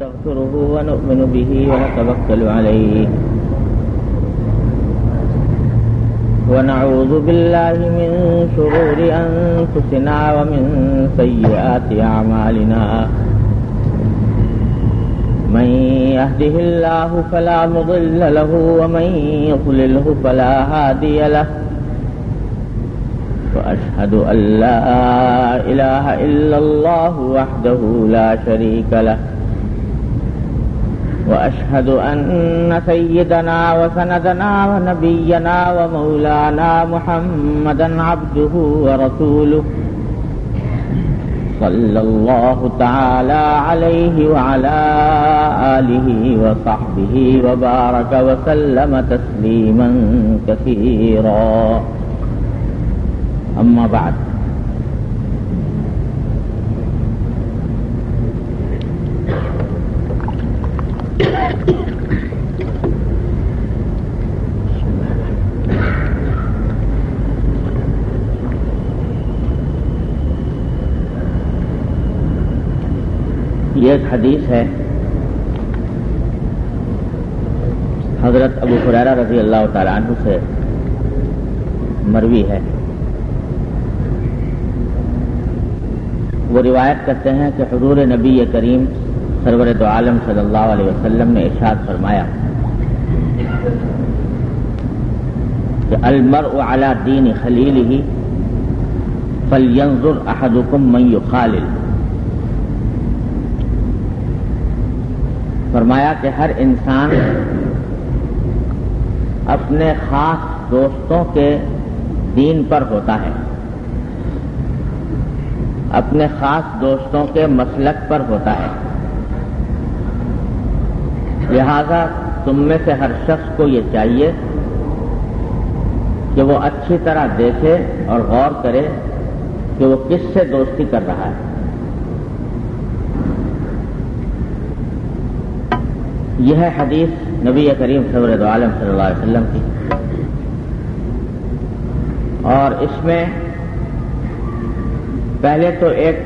ونستغفره ونؤمن به ونتوكل عليه ونعوذ بالله من شرور أنفسنا ومن سيئات أعمالنا من يهده الله فلا مضل له ومن يضلله فلا هادي له وأشهد أن لا إله إلا الله وحده لا شريك له وأشهد أن سيدنا وسندنا ونبينا ومولانا محمدا عبده ورسوله صلى الله تعالى عليه وعلى آله وصحبه وبارك وسلم تسليما كثيرا أما بعد یہ ایک حدیث ہے حضرت ابو ہریرہ رضی اللہ تعالی عنہ سے مروی ہے. وہ روایت کرتے ہیں کہ حضور نبی کریم سرور دو عالم صلی اللہ علیہ وسلم نے ارشاد فرمایا کہ المرء علی دین خلیلہ فلینظر احدکم من یخالل. فرمایا کہ ہر انسان اپنے خاص دوستوں کے دین پر ہوتا ہے، اپنے خاص دوستوں کے مسلک پر ہوتا ہے. لہذا تم میں سے ہر شخص کو یہ چاہیے کہ وہ اچھی طرح دیکھے اور غور کرے کہ وہ کس سے دوستی کر رہا ہے. یہ ہے حدیث نبی کریم سرور دو عالم صلی اللہ علیہ وسلم کی، اور اس میں پہلے تو ایک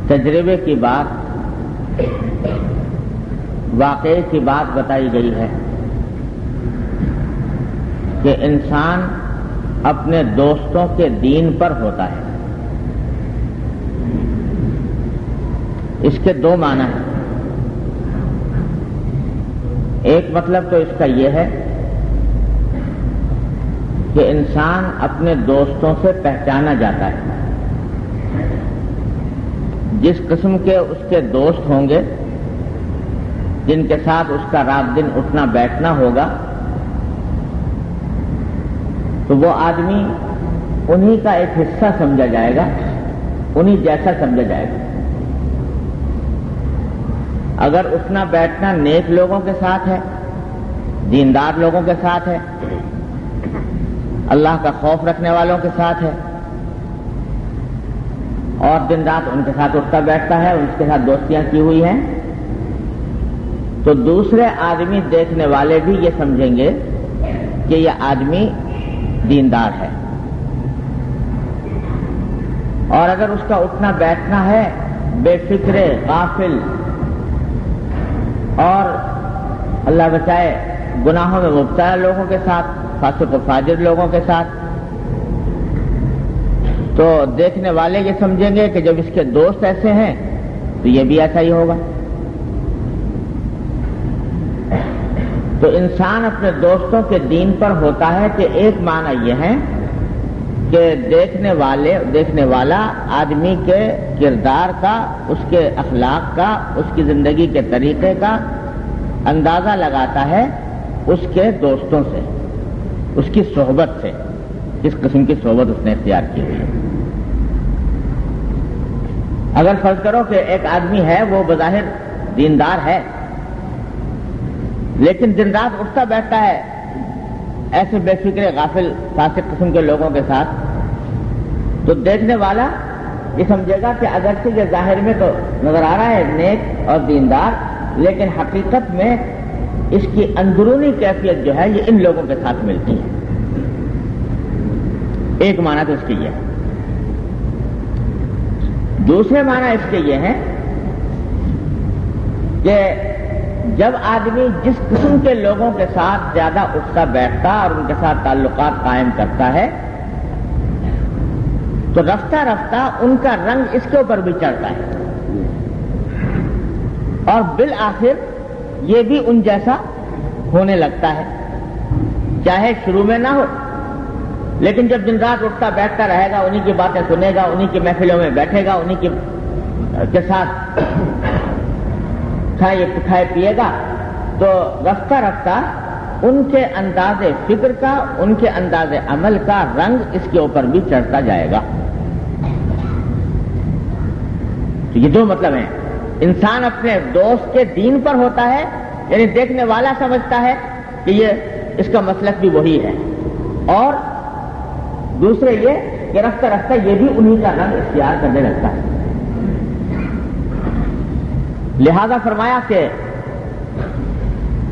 تجربے کی بات، واقعے کی بات بتائی گئی ہے کہ انسان اپنے دوستوں کے دین پر ہوتا ہے. اس کے دو معنی ہیں. ایک مطلب تو اس کا یہ ہے کہ انسان اپنے دوستوں سے پہچانا جاتا ہے. جس قسم کے اس کے دوست ہوں گے، جن کے ساتھ اس کا رات دن اٹھنا بیٹھنا ہوگا، تو وہ آدمی انہی کا ایک حصہ سمجھا جائے گا، انہی جیسا سمجھا جائے گا. اگر اٹھنا بیٹھنا نیک لوگوں کے ساتھ ہے، دیندار لوگوں کے ساتھ ہے، اللہ کا خوف رکھنے والوں کے ساتھ ہے، اور دن رات ان کے ساتھ اٹھتا بیٹھتا ہے، ان کے ساتھ دوستیاں کی ہوئی ہیں، تو دوسرے آدمی دیکھنے والے بھی یہ سمجھیں گے کہ یہ آدمی دیندار ہے. اور اگر اس کا اٹھنا بیٹھنا ہے بے فکر، غافل اور اللہ بچائے گناہوں میں مبتلا لوگوں کے ساتھ، فاسق و فاجر لوگوں کے ساتھ، تو دیکھنے والے یہ سمجھیں گے کہ جب اس کے دوست ایسے ہیں تو یہ بھی ایسا ہی ہوگا. تو انسان اپنے دوستوں کے دین پر ہوتا ہے کہ ایک معنی یہ ہے کہ دیکھنے والا آدمی کے کردار کا، اس کے اخلاق کا، اس کی زندگی کے طریقے کا اندازہ لگاتا ہے اس کے دوستوں سے، اس کی صحبت سے، کس قسم کی صحبت اس نے اختیار کی ہوئی ہے. اگر فرض کرو کہ ایک آدمی ہے، وہ بظاہر دیندار ہے، لیکن دن رات اٹھتا بیٹھتا ہے ایسے بے فکر، غافل، فاسق قسم کے لوگوں کے ساتھ، تو دیکھنے والا یہ سمجھے گا کہ اگرچہ یہ ظاہر میں تو نظر آ رہا ہے نیک اور دیندار، لیکن حقیقت میں اس کی اندرونی کیفیت جو ہے یہ ان لوگوں کے ساتھ ملتی ہے. ایک معنی تو اس کے یہ ہے. دوسرے معنی اس کے یہ ہیں کہ جب آدمی جس قسم کے لوگوں کے ساتھ زیادہ اٹھتا بیٹھتا اور ان کے ساتھ تعلقات قائم کرتا ہے تو رفتہ رفتہ ان کا رنگ اس کے اوپر بھی چڑھتا ہے اور بالآخر یہ بھی ان جیسا ہونے لگتا ہے، چاہے شروع میں نہ ہو، لیکن جب دن رات اٹھتا بیٹھتا رہے گا، انہی کی باتیں سنے گا، انہی کی محفلوں میں بیٹھے گا، انہی کے ساتھ کھائے پیے گا، تو رفتہ رفتہ ان کے انداز فکر کا، ان کے انداز عمل کا رنگ اس کے اوپر بھی چڑھتا جائے گا۔ تو یہ دو مطلب ہیں، انسان اپنے دوست کے دین پر ہوتا ہے، یعنی دیکھنے والا سمجھتا ہے کہ یہ اس کا مسلک بھی وہی ہے، اور دوسرے یہ کہ رفتہ رفتہ یہ بھی انہی کا رنگ اختیار کرنے لگتا ہے۔ لہذا فرمایا کہ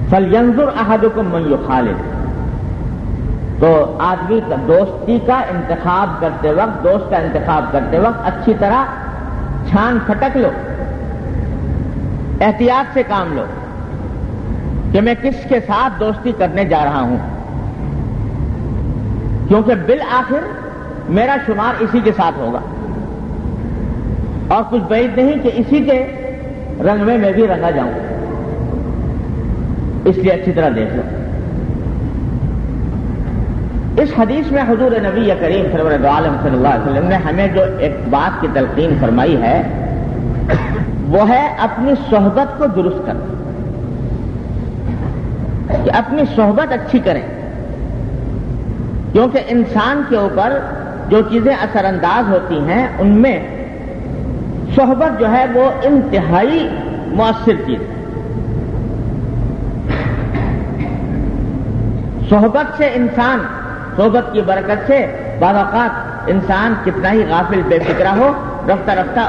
فَلْيَنْظُرْ أَحَدُكُمْ مَنْ يُخَالِطُ، تو آدمی کا دوستی کا انتخاب کرتے وقت، دوست کا انتخاب کرتے وقت اچھی طرح چھان پھٹک لو، احتیاط سے کام لو کہ میں کس کے ساتھ دوستی کرنے جا رہا ہوں، کیونکہ بالآخر میرا شمار اسی کے ساتھ ہوگا اور کچھ بعید نہیں کہ اسی کے رنگ میں بھی رنگا جاؤں، اس لیے اچھی طرح دیکھ لو۔ اس حدیث میں حضور نبی کریم صلی اللہ علیہ وسلم نے ہمیں جو ایک بات کی تلقین فرمائی ہے وہ ہے اپنی صحبت کو درست کرنا، کہ اپنی صحبت اچھی کریں، کیونکہ انسان کے اوپر جو چیزیں اثر انداز ہوتی ہیں ان میں صحبت جو ہے وہ انتہائی مؤثر چیز ہے۔ صحبت سے انسان، صحبت کی برکت سے بعض اوقات انسان کتنا ہی غافل بے فکرہ ہو، رفتہ رفتہ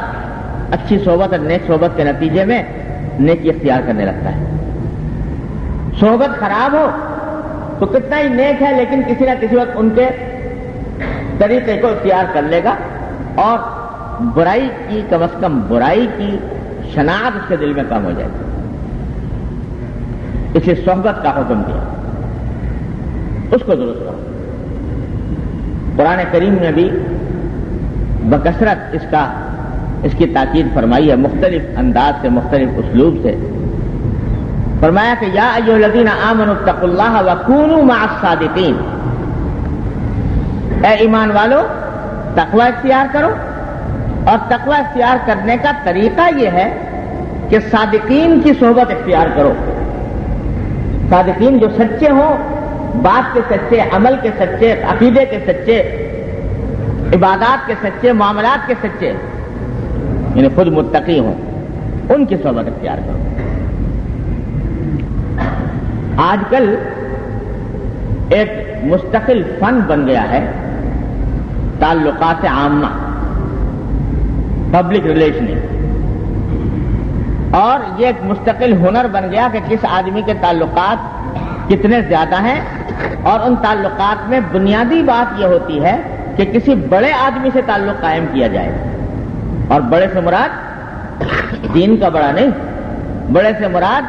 اچھی صحبت اور نیک صحبت کے نتیجے میں نیکی اختیار کرنے لگتا ہے۔ صحبت خراب ہو تو کتنا ہی نیک ہے لیکن کسی نہ کسی وقت ان کے طریقے کو اختیار کر لے گا اور برائی کی، کم از کم برائی کی شناخت اس کے دل میں کم ہو جائے گی۔ اسے صحبت کا حکم دیا، اس کو درست کرو۔ قرآن کریم نے بھی بکثرت اس کی تاکید فرمائی ہے، مختلف انداز سے، مختلف اسلوب سے فرمایا کہ یا ایھا الذین آمنوا اتقوا اللہ وکونوا مع الصادقین، اے ایمان والو تقوی اختیار کرو، اور تقوی اختیار کرنے کا طریقہ یہ ہے کہ صادقین کی صحبت اختیار کرو۔ صادقین جو سچے ہوں، بات کے سچے، عمل کے سچے، عقیدے کے سچے، عبادات کے سچے، معاملات کے سچے، یعنی خود متقی ہوں، ان کی صحبت اختیار کرو۔ آج کل ایک مستقل فن بن گیا ہے تعلقات عامہ، پبلک ریلیشننگ، اور یہ ایک مستقل ہنر بن گیا کہ کس آدمی کے تعلقات کتنے زیادہ ہیں، اور ان تعلقات میں بنیادی بات یہ ہوتی ہے کہ کسی بڑے آدمی سے تعلق قائم کیا جائے، اور بڑے سے مراد دین کا بڑا نہیں، بڑے سے مراد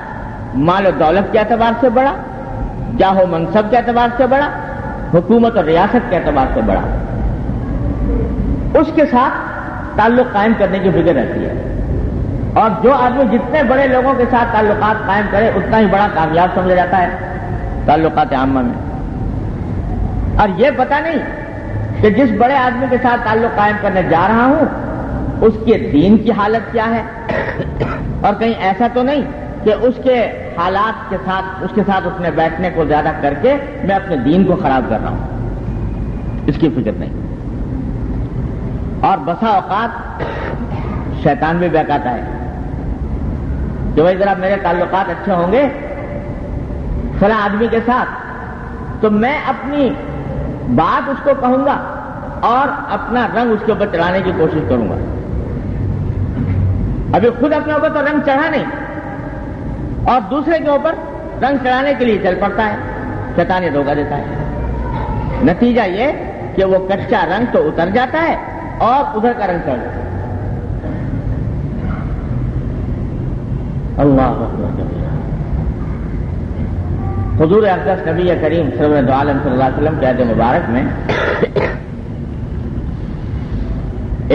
مال و دولت کے اعتبار سے بڑا، جاہ و منصب کے اعتبار سے بڑا، حکومت اور ریاست کے اعتبار سے بڑا، اس کے ساتھ تعلق قائم کرنے کی فکر رہتی ہے۔ اور جو آدمی جتنے بڑے لوگوں کے ساتھ تعلقات قائم کرے اتنا ہی بڑا کامیاب سمجھا جاتا ہے تعلقات عامہ میں، اور یہ پتہ نہیں کہ جس بڑے آدمی کے ساتھ تعلق قائم کرنے جا رہا ہوں اس کے دین کی حالت کیا ہے، اور کہیں ایسا تو نہیں کہ اس کے حالات کے ساتھ، اس کے ساتھ اٹھنے بیٹھنے کو زیادہ کر کے میں اپنے دین کو خراب کر رہا ہوں، اس کی فکر نہیں۔ اور بسا اوقات شیطان بھی بہکاتا ہے کہ بھائی ذرا میرے تعلقات اچھے ہوں گے فلاں آدمی کے ساتھ تو میں اپنی بات اس کو کہوں گا اور اپنا رنگ اس کے اوپر چڑھانے کی کوشش کروں گا۔ ابھی خود اپنے اوپر تو رنگ چڑھا نہیں اور دوسرے کے اوپر رنگ چڑھانے کے لیے چل پڑتا ہے، شیطان یہ دھوکہ دیتا ہے۔ نتیجہ یہ کہ وہ کچا رنگ تو اتر جاتا ہے اور ادھر کا رنگ چڑھ جاتا ہے۔ اللہ حضور اقدس نبی کریم سرور عالم صلی اللہ علیہ وسلم کے عہد مبارک میں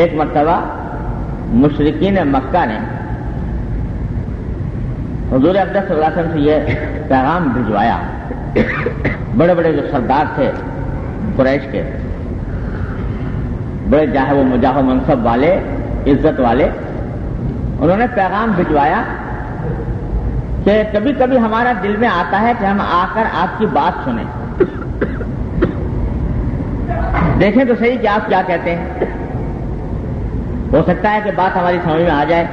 ایک مرتبہ مشرکین مکہ نے حضور اقدس صلی اللہ علیہ وسلم سے یہ پیغام بھجوایا. بڑے بڑے جو سردار تھے قریش کے، بڑے جاہے وہ مجاہ و منصب والے، عزت والے، انہوں نے پیغام بھجوایا کہ کبھی کبھی ہمارا دل میں آتا ہے کہ ہم آ کر آپ کی بات سنیں، دیکھیں تو صحیح کہ آپ کیا کہتے ہیں. ہو سکتا ہے کہ بات ہماری سمجھ میں آ جائے،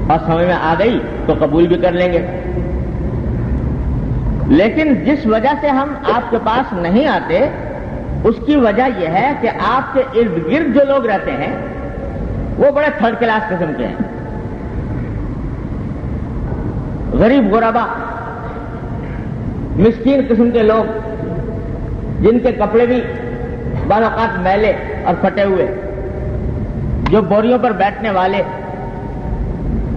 اور سمجھ میں آ گئی تو قبول بھی کر لیں گے. لیکن جس وجہ سے ہم آپ کے پاس نہیں آتے اس کی وجہ یہ ہے کہ آپ کے ارد گرد جو لوگ رہتے ہیں وہ بڑے تھرڈ کلاس قسم کے ہیں، غریب غربا، مسکین قسم کے لوگ، جن کے کپڑے بھی بعض اوقات میلے اور پھٹے ہوئے، جو بوریوں پر بیٹھنے والے،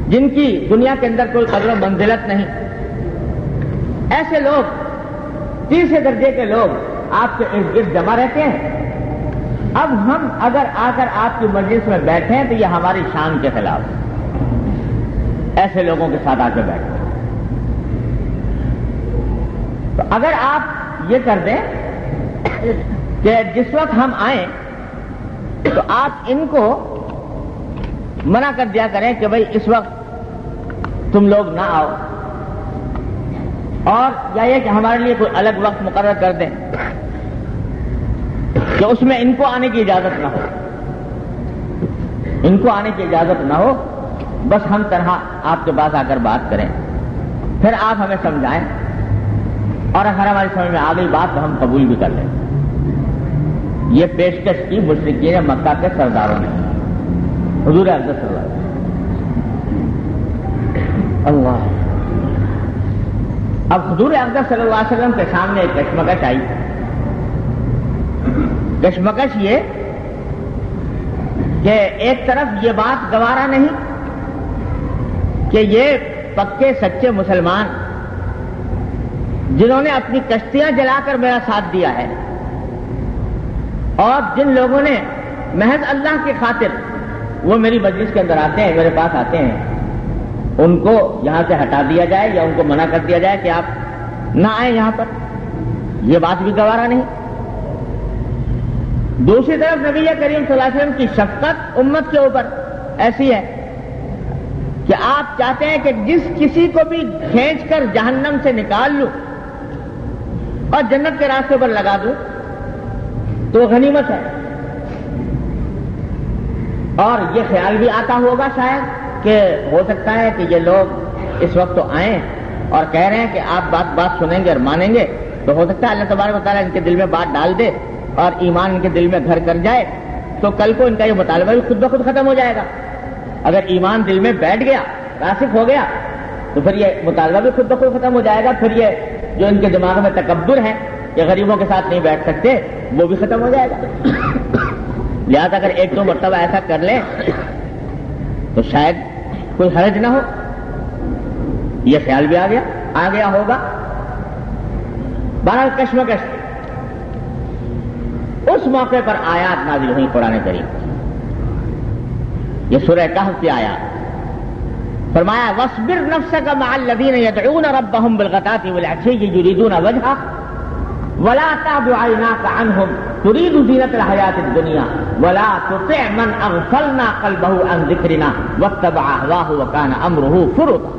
جن کی دنیا کے اندر کوئی قدر و منزلت نہیں، ایسے لوگ، تیسرے درجے کے لوگ آپ کے ارد گرد جمع رہتے ہیں. اب ہم اگر آ کر آپ کی مجلس میں بیٹھیں تو یہ ہماری شان کے خلاف ہے. ایسے لوگوں کے ساتھ آ کے بیٹھیں. تو اگر آپ یہ کر دیں کہ جس وقت ہم آئیں تو آپ ان کو منع کر دیا کریں کہ بھئی اس وقت تم لوگ نہ آؤ، اور یا یہ کہ ہمارے لیے کوئی الگ وقت مقرر کر دیں کہ اس میں ان کو آنے کی اجازت نہ ہو، ان کو آنے کی اجازت نہ ہو، بس ہم تنہا آپ کے پاس آ کر بات کریں، پھر آپ ہمیں سمجھائیں، اور اگر ہماری سمجھ میں آ گئی بات تو ہم قبول بھی کر لیں. یہ پیشکش کی مشرکین مکہ کے سرداروں نے حضور اقدس صلی اللہ علیہ وسلم. اب حضور اقدس صلی اللہ علیہ وسلم کے سامنے ایک کشمکش آئی. کشمکش یہ کہ ایک طرف یہ بات گوارا نہیں کہ یہ پکے سچے مسلمان جنہوں نے اپنی کشتیاں جلا کر میرا ساتھ دیا ہے، اور جن لوگوں نے محض اللہ کی خاطر وہ میری مجلس کے اندر آتے ہیں، میرے پاس آتے ہیں، ان کو یہاں سے ہٹا دیا جائے یا ان کو منع کر دیا جائے کہ آپ نہ آئیں یہاں پر، یہ بات بھی گوارا نہیں. دوسری طرف نبی کریم صلی اللہ علیہ وسلم کی شفقت امت کے اوپر ایسی ہے کہ آپ چاہتے ہیں کہ جس کسی کو بھی کھینچ کر جہنم سے نکال لوں اور جنت کے راستے پر لگا دوں تو غنیمت ہے. اور یہ خیال بھی آتا ہوگا شاید کہ ہو سکتا ہے کہ یہ لوگ اس وقت تو آئیں اور کہہ رہے ہیں کہ آپ بات سنیں گے اور مانیں گے، تو ہو سکتا ہے اللہ تبارک و تعالیٰ ان کے دل میں بات ڈال دے اور ایمان ان کے دل میں گھر کر جائے، تو کل کو ان کا یہ مطالبہ بھی خود بخود ختم ہو جائے گا. اگر ایمان دل میں بیٹھ گیا، راسخ ہو گیا، تو پھر یہ مطالبہ بھی خود بخود ختم ہو جائے گا. پھر یہ جو ان کے دماغ میں تکبر ہے کہ غریبوں کے ساتھ نہیں بیٹھ سکتے، وہ بھی ختم ہو جائے گا. لہذا اگر ایک دو مرتبہ ایسا کر لیں تو شاید کوئی حرج نہ ہو. یہ خیال بھی آ گیا ہوگا. بہرحال کشمکش اس موقع پر آیات نازل ہوئی قرآن کریم. یہ سورہ کہف کی آیات. فرمایا وَاصْبِرْ نَفْسَكَ مَعَ الَّذِينَ يَدْعُونَ رَبَّهُمْ بِالْغَدَاةِ وَالْعَشِيِّ يُرِيدُونَ وَجْهَهُ وَلَا تَعْدُ عَيْنَاكَ عَنْهُمْ تُرِيدُ زِينَةَ الْحَيَاةِ الدُّنْيَا وَلَا تُطِعْ مَنْ أَغْفَلْنَا قَلْبَهُ عَنْ ذِكْرِنَا وَاتَّبَعَ هَوَاهُ وَكَانَ أَمْرُهُ فُرُطًا.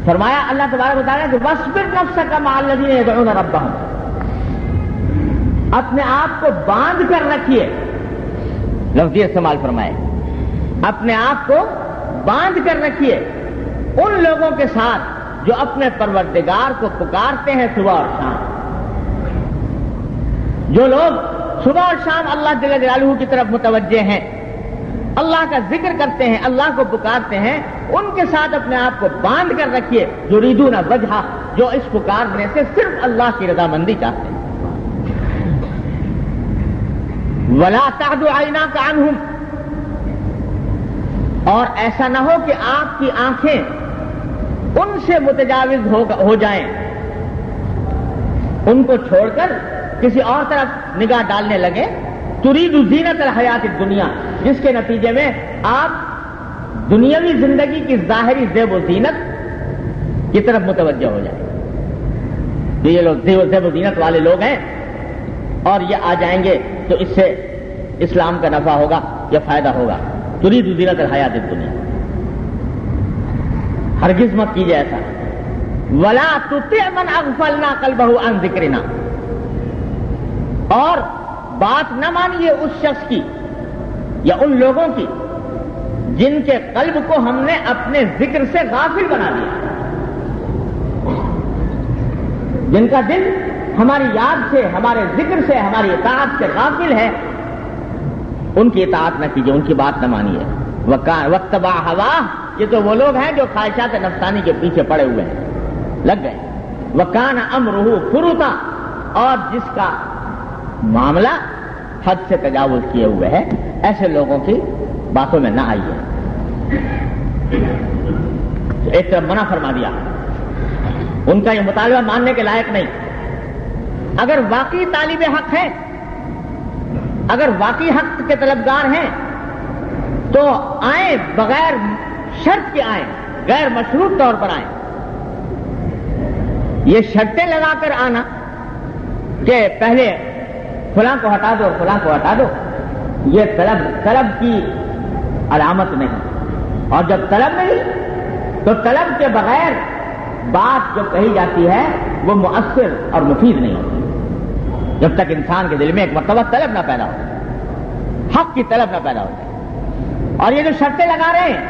فرمایا اللہ تبارک و تعالیٰ کہ وَاصْبِرْ نَفْسَكَ مَعَ الَّذِينَ يَدْعُونَ رَبَّهُمْ، اپنے آپ کو باندھ کر رکھیے. لفظ استعمال فرمائے، اپنے آپ کو باندھ کر رکھیے ان لوگوں کے ساتھ جو اپنے پروردگار کو پکارتے ہیں صبح اور شام. جو لوگ صبح اور شام اللہ جل جلالہ کی طرف متوجہ ہیں، اللہ کا ذکر کرتے ہیں، اللہ کو پکارتے ہیں، ان کے ساتھ اپنے آپ کو باندھ کر رکھیے. یریدون وجہہ، جو اس پکارنے سے صرف اللہ کی رضامندی چاہتے ہیں. ولا تعد عیناک عنہم، اور ایسا نہ ہو کہ آپ کی آنکھیں ان سے متجاوز ہو جائیں، ان کو چھوڑ کر کسی اور طرف نگاہ ڈالنے لگے، ترید زینت الحیات الدنیا، جس کے نتیجے میں آپ دنیاوی زندگی کی ظاہری زیب و زینت کی طرف متوجہ ہو جائیں۔ یہ لوگ زیب و زینت والے لوگ ہیں اور یہ آ جائیں گے تو اس سے اسلام کا نفع ہوگا یا فائدہ ہوگا۔ ترید زینت الحیات الدنیا، ہرگز مت کیجیے ایسا۔ ولا تطع من اغفلنا قلبه عن ذکرنا، اور بات نہ مانیے اس شخص کی یا ان لوگوں کی جن کے قلب کو ہم نے اپنے ذکر سے غافل بنا دیا، جن کا دل ہماری یاد سے، ہمارے ذکر سے، ہماری اطاعت سے غافل ہے، ان کی اطاعت نہ کیجیے، ان کی بات نہ مانیے۔ واتبع ہواہ، یہ تو وہ لوگ ہیں جو خواہشات نفسانی کے پیچھے پڑے ہوئے ہیں، لگ گئے۔ وکان امرہ فرطا، اور جس کا معاملہ حد سے تجاوز کیے ہوئے ہے، ایسے لوگوں کی باتوں میں نہ آئیے۔ تو ایک طرف منع فرما دیا، ان کا یہ مطالبہ ماننے کے لائق نہیں۔ اگر واقعی طالب حق ہیں، اگر واقعی حق کے طلبگار ہیں تو آئیں، بغیر شرط کے آئیں، غیر مشروط طور پر آئیں۔ یہ شرطیں لگا کر آنا کہ پہلے فلاں کو ہٹا دو، فلاں کو ہٹا دو، یہ طلب کی علامت نہیں۔ اور جب طلب نہیں تو طلب کے بغیر بات جو کہی جاتی ہے وہ مؤثر اور مفید نہیں ہوتی، جب تک انسان کے دل میں ایک مرتبہ طلب نہ پیدا ہو، حق کی طلب نہ پیدا ہو۔ اور یہ جو شرطیں لگا رہے ہیں،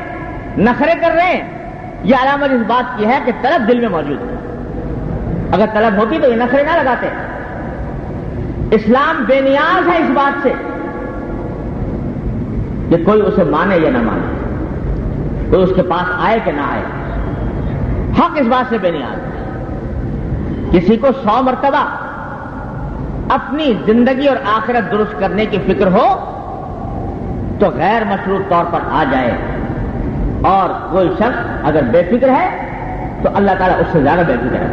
نخرے کر رہے ہیں، یہ علامت اس بات کی ہے کہ طلب دل میں موجود ہے۔ اگر طلب ہوتی تو یہ نخرے نہ لگاتے۔ اسلام بے نیاز ہے اس بات سے کہ کوئی اسے مانے یا نہ مانے، کوئی اس کے پاس آئے کہ نہ آئے، حق اس بات سے بے نیاز ہے۔ کسی کو 100 مرتبہ اپنی زندگی اور آخرت درست کرنے کی فکر ہو تو غیر مشروط طور پر آ جائے، اور کوئی شخص اگر بے فکر ہے تو اللہ تعالیٰ اس سے زیادہ بے فکر ہے،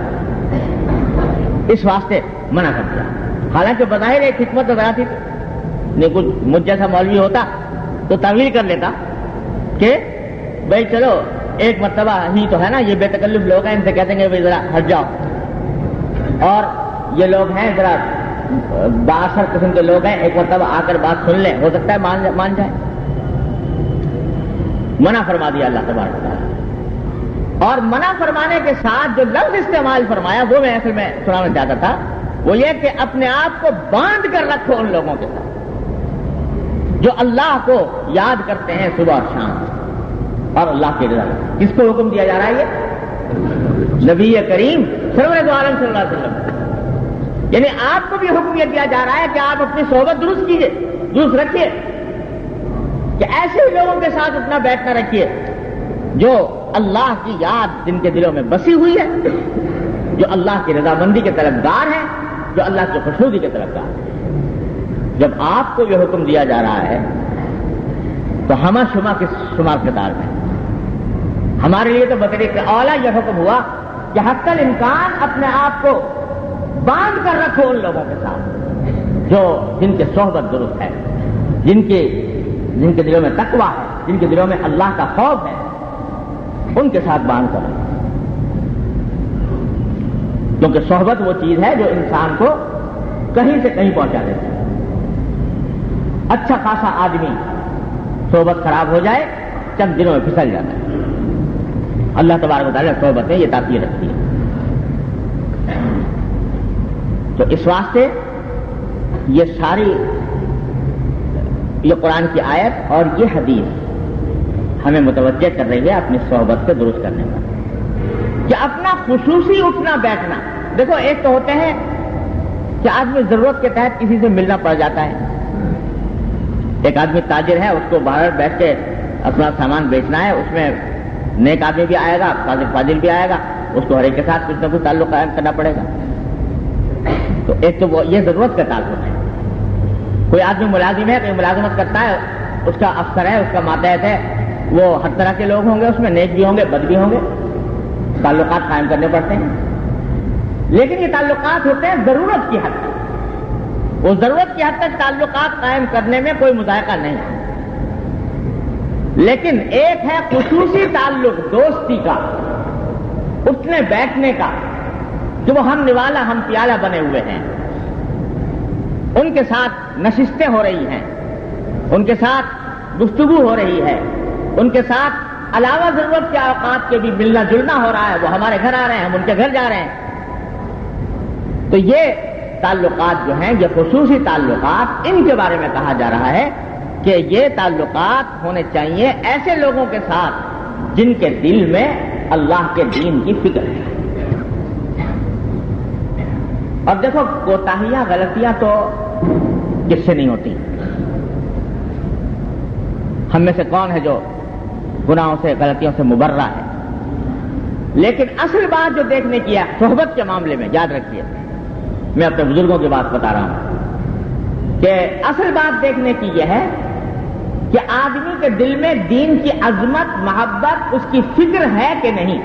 اس واسطے منع کر دیا۔ حالانکہ بظاہر ایک حکمت بتا تھی، نہیں کچھ مجھ جیسا مولوی ہوتا تو تعویل کر لیتا کہ بھائی چلو ایک مرتبہ ہی تو ہے نا، یہ بے تکلف لوگ ہیں، ان سے کہتے ہیں کہ بھائی ذرا ہٹ جاؤ، اور یہ لوگ ہیں ذرا بااثر قسم کے لوگ ہیں، ایک مرتبہ آ کر بات سن لیں، ہو سکتا ہے مان جائے۔ منع فرما دیا اللہ تبارک و تعالیٰ۔ اور منع فرمانے کے ساتھ جو لفظ استعمال فرمایا وہ میں اصل میں سنانا چاہتا تھا، وہ یہ کہ اپنے آپ کو باندھ کر رکھو ان لوگوں کے ساتھ جو اللہ کو یاد کرتے ہیں صبح اور شام، اور اللہ کی رضا۔ کس کو حکم دیا جا رہا ہے؟ یہ نبی کریم سرور عالم صلی اللہ علیہ وسلم، یعنی آپ کو بھی حکم یہ دیا جا رہا ہے کہ آپ اپنی صحبت درست کیجئے، درست رکھیے، کہ ایسے لوگوں کے ساتھ اپنا بیٹھنا رکھیے جو اللہ کی یاد جن کے دلوں میں بسی ہوئی ہے، جو اللہ کی رضامندی کے طلبگار ہیں، جو اللہ کی خوشنودی کے طلبگار ہیں۔ جب آپ کو یہ حکم دیا جا رہا ہے تو ہمہ شمہ کس شمار کتار میں ہمارے لیے تو بطریق اولا یہ حکم ہوا کہ حق الامکان اپنے آپ کو باندھ کر رکھو ان لوگوں کے ساتھ جو جن کے صحبت درست ہے، جن کے دلوں میں تقویٰ ہے، جن کے دلوں میں اللہ کا خوف ہے، ان کے ساتھ باندھ کر رکھو، کیونکہ صحبت وہ چیز ہے جو انسان کو کہیں سے کہیں پہنچا دیتی ہے۔ اچھا خاصا آدمی صحبت خراب ہو جائے چند دنوں میں پھسل جاتا ہے۔ اللہ تبارک و تعالیٰ صحبت نے یہ تاثیر رکھتی ہے۔ تو اس واسطے یہ ساری یہ قرآن کی آیت اور یہ حدیث ہمیں متوجہ کر رہی ہے اپنی صحبت سے درست کرنے کا، کہ اپنا خصوصی اٹھنا بیٹھنا۔ دیکھو ایک تو ہوتے ہیں کہ آدمی ضرورت کے تحت کسی سے ملنا پڑ جاتا ہے، ایک آدمی تاجر ہے، اس کو باہر بیٹھ کے اپنا سامان بیچنا ہے، اس میں نیک آدمی بھی آئے گا، صادق فاضل بھی آئے گا، اس کو ہر ایک کے ساتھ کچھ نہ کچھ تعلق قائم کرنا پڑے گا۔ تو ایک تو یہ ضرورت کا تعلق ہے۔ کوئی آدمی ملازم ہے، کوئی ملازمت کرتا ہے، اس کا افسر ہے، اس کا ماتحت ہے، وہ ہر طرح کے لوگ ہوں گے، اس میں نیک بھی ہوں گے، بد بھی ہوں گے، تعلقات قائم کرنے پڑتے ہیں، لیکن یہ تعلقات ہوتے ہیں ضرورت کی حد تک، وہ ضرورت کی حد تک تعلقات قائم کرنے میں کوئی مذائقہ نہیں ہے۔ لیکن ایک ہے خصوصی تعلق دوستی کا، اٹھنے بیٹھنے کا، کہ وہ ہم نوالا ہم پیالہ بنے ہوئے ہیں، ان کے ساتھ نشستیں ہو رہی ہیں، ان کے ساتھ گفتگو ہو رہی ہے، ان کے ساتھ علاوہ ضرورت کے اوقات کے بھی ملنا جلنا ہو رہا ہے، وہ ہمارے گھر آ رہے ہیں، ہم ان کے گھر جا رہے ہیں۔ تو یہ تعلقات جو ہیں، یہ خصوصی تعلقات، ان کے بارے میں کہا جا رہا ہے کہ یہ تعلقات ہونے چاہیے ایسے لوگوں کے ساتھ جن کے دل میں اللہ کے دین کی فکر ہے۔ اور دیکھو کوتاہیاں غلطیاں تو کس سے نہیں ہوتی، ہم میں سے کون ہے جو گناہوں سے غلطیوں سے مبرہ ہے، لیکن اصل بات جو دیکھنے کی ہے صحبت کے معاملے میں، یاد رکھیے میں اپنے بزرگوں کی بات بتا رہا ہوں کہ اصل بات دیکھنے کی یہ ہے کہ آدمی کے دل میں دین کی عظمت، محبت، اس کی فکر ہے کہ نہیں۔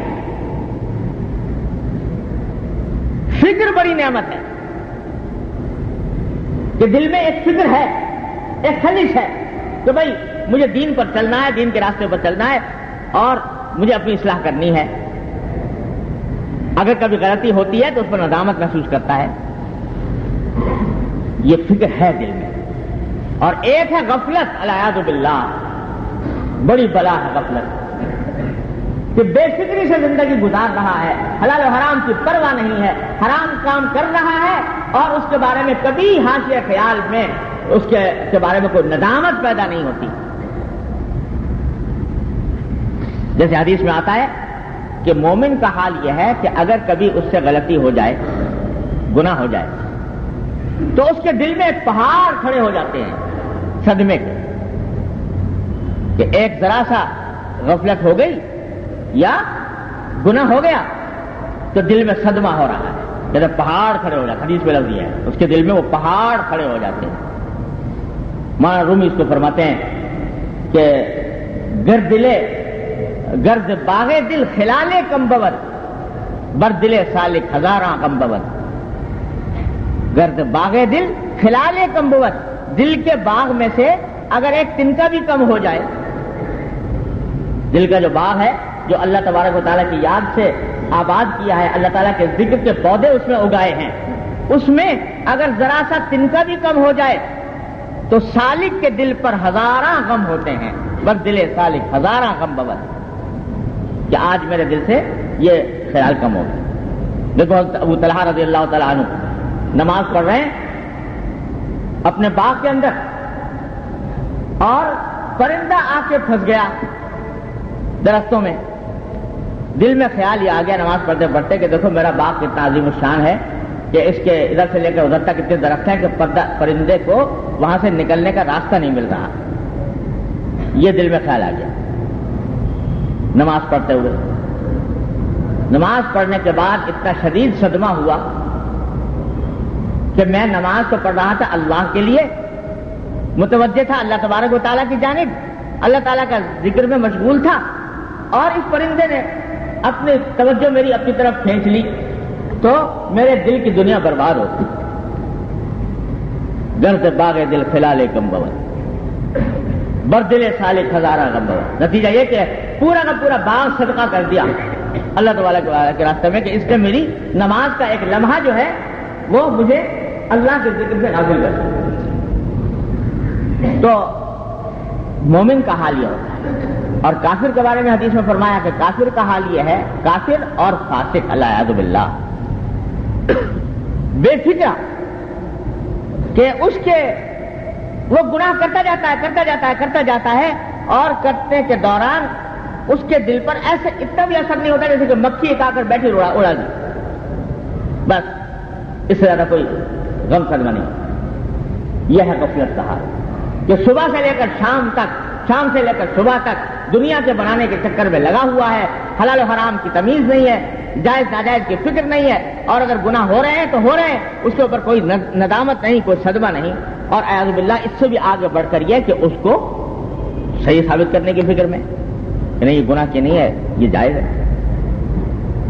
فکر بڑی نعمت ہے کہ دل میں ایک فکر ہے، ایک خلش ہے کہ بھائی مجھے دین پر چلنا ہے، دین کے راستے پر چلنا ہے اور مجھے اپنی اصلاح کرنی ہے۔ اگر کبھی غلطی ہوتی ہے تو اس پر ندامت محسوس کرتا ہے، یہ فکر ہے دل میں۔ اور ایک ہے غفلت، العیاذ باللہ، بڑی بلا ہے غفلت، کہ بے فکری سے زندگی گزار رہا ہے، حلال و حرام کی پرواہ نہیں ہے، حرام کام کر رہا ہے اور اس کے بارے میں کبھی حاشیہ خیال میں اس کے بارے میں کوئی ندامت پیدا نہیں ہوتی۔ جیسے حدیث میں آتا ہے کہ مومن کا حال یہ ہے کہ اگر کبھی اس سے غلطی ہو جائے، گناہ ہو جائے، تو اس کے دل میں ایک پہاڑ کھڑے ہو جاتے ہیں صدمے کے، کہ ایک ذرا سا غفلت ہو گئی یا گناہ ہو گیا تو دل میں صدمہ ہو رہا ہے، جیسے پہاڑ کھڑے ہو جاتے ہیں، حدیث میں لفظ یہ ہے، اس کے دل میں وہ پہاڑ کھڑے ہو جاتے ہیں۔ مولانا رومی اس کو فرماتے ہیں کہ گرد باغے دل خلالے کم بود، بر دل سالک ہزاراں کم بود۔ گرد باغے دل خلالے کم بود، دل کے باغ میں سے اگر ایک تنکا بھی کم ہو جائے، دل کا جو باغ ہے جو اللہ تبارک و تعالیٰ کی یاد سے آباد کیا ہے، اللہ تعالیٰ کے ذکر کے پودے اس میں اگائے ہیں، اس میں اگر ذرا سا تنکا بھی کم ہو جائے تو سالک کے دل پر ہزاراں غم ہوتے ہیں، بر دل سالک ہزاراں غم بود، کہ آج میرے دل سے یہ خیال کم ہو گیا۔ دیکھو ابو طلحہ رضی اللہ تعالیٰ عنہ نماز پڑھ رہے ہیں اپنے باغ کے اندر، اور پرندہ آ کے پھنس گیا درختوں میں، دل میں خیال یہ آ گیا نماز پڑھتے پڑھتے کہ دیکھو میرا باغ کتنا عظیم الشان ہے کہ اس کے ادھر سے لے کر ادھر تک اتنے درخت ہیں کہ پرندے کو وہاں سے نکلنے کا راستہ نہیں مل رہا۔ یہ دل میں خیال آ گیا نماز پڑھتے ہوئے۔ نماز پڑھنے کے بعد اتنا شدید صدمہ ہوا کہ میں نماز تو پڑھ رہا تھا اللہ کے لیے، متوجہ تھا اللہ تبارک و تعالیٰ کی جانب، اللہ تعالیٰ کا ذکر میں مشغول تھا، اور اس پرندے نے اپنی توجہ میری اپنی طرف کھینچ لی تو میرے دل کی دنیا برباد ہوتی۔ گرد باغ دل خلالے کم بود، بر دل سالک ہزارہ غم بود۔ نتیجہ یہ کہ پورا کا پورا باغ صدقہ کر دیا اللہ تبارک و تعالیٰ کے راستے میں، کہ اس نے میری نماز کا ایک لمحہ جو ہے وہ مجھے اللہ کے ذکر سے غافل کر دیا۔ تو مومن کا حال یہ ہوتا ہے۔ اور کافر کے بارے میں حدیث میں فرمایا کہ کافر کا حال یہ ہے، کافر اور فاسق العیاذ باللہ، بے فکر کہ اس کے وہ گناہ کرتا جاتا ہے اور کرنے کے دوران اس کے دل پر ایسے اتنا بھی اثر نہیں ہوتا جیسے کہ مکھی ایک آ کر بیٹھی اڑا دی، بس اس سے زیادہ کوئی غم صدمہ نہیں۔ یہ ہے غفلت کا حال کہ صبح سے لے کر شام تک، شام سے لے کر صبح تک دنیا کے بنانے کے چکر میں لگا ہوا ہے، حلال و حرام کی تمیز نہیں ہے، جائز ناجائز کی فکر نہیں ہے، اور اگر گناہ ہو رہے ہیں تو ہو رہے ہیں، اس کے اوپر کوئی ندامت نہیں، کوئی صدمہ نہیں، اور اعوذ باللہ اس سے بھی آگے بڑھ کر یہ کہ اس کو صحیح ثابت کرنے کی فکر میں، کہ نہیں یہ گناہ کی نہیں ہے، یہ جائز ہے.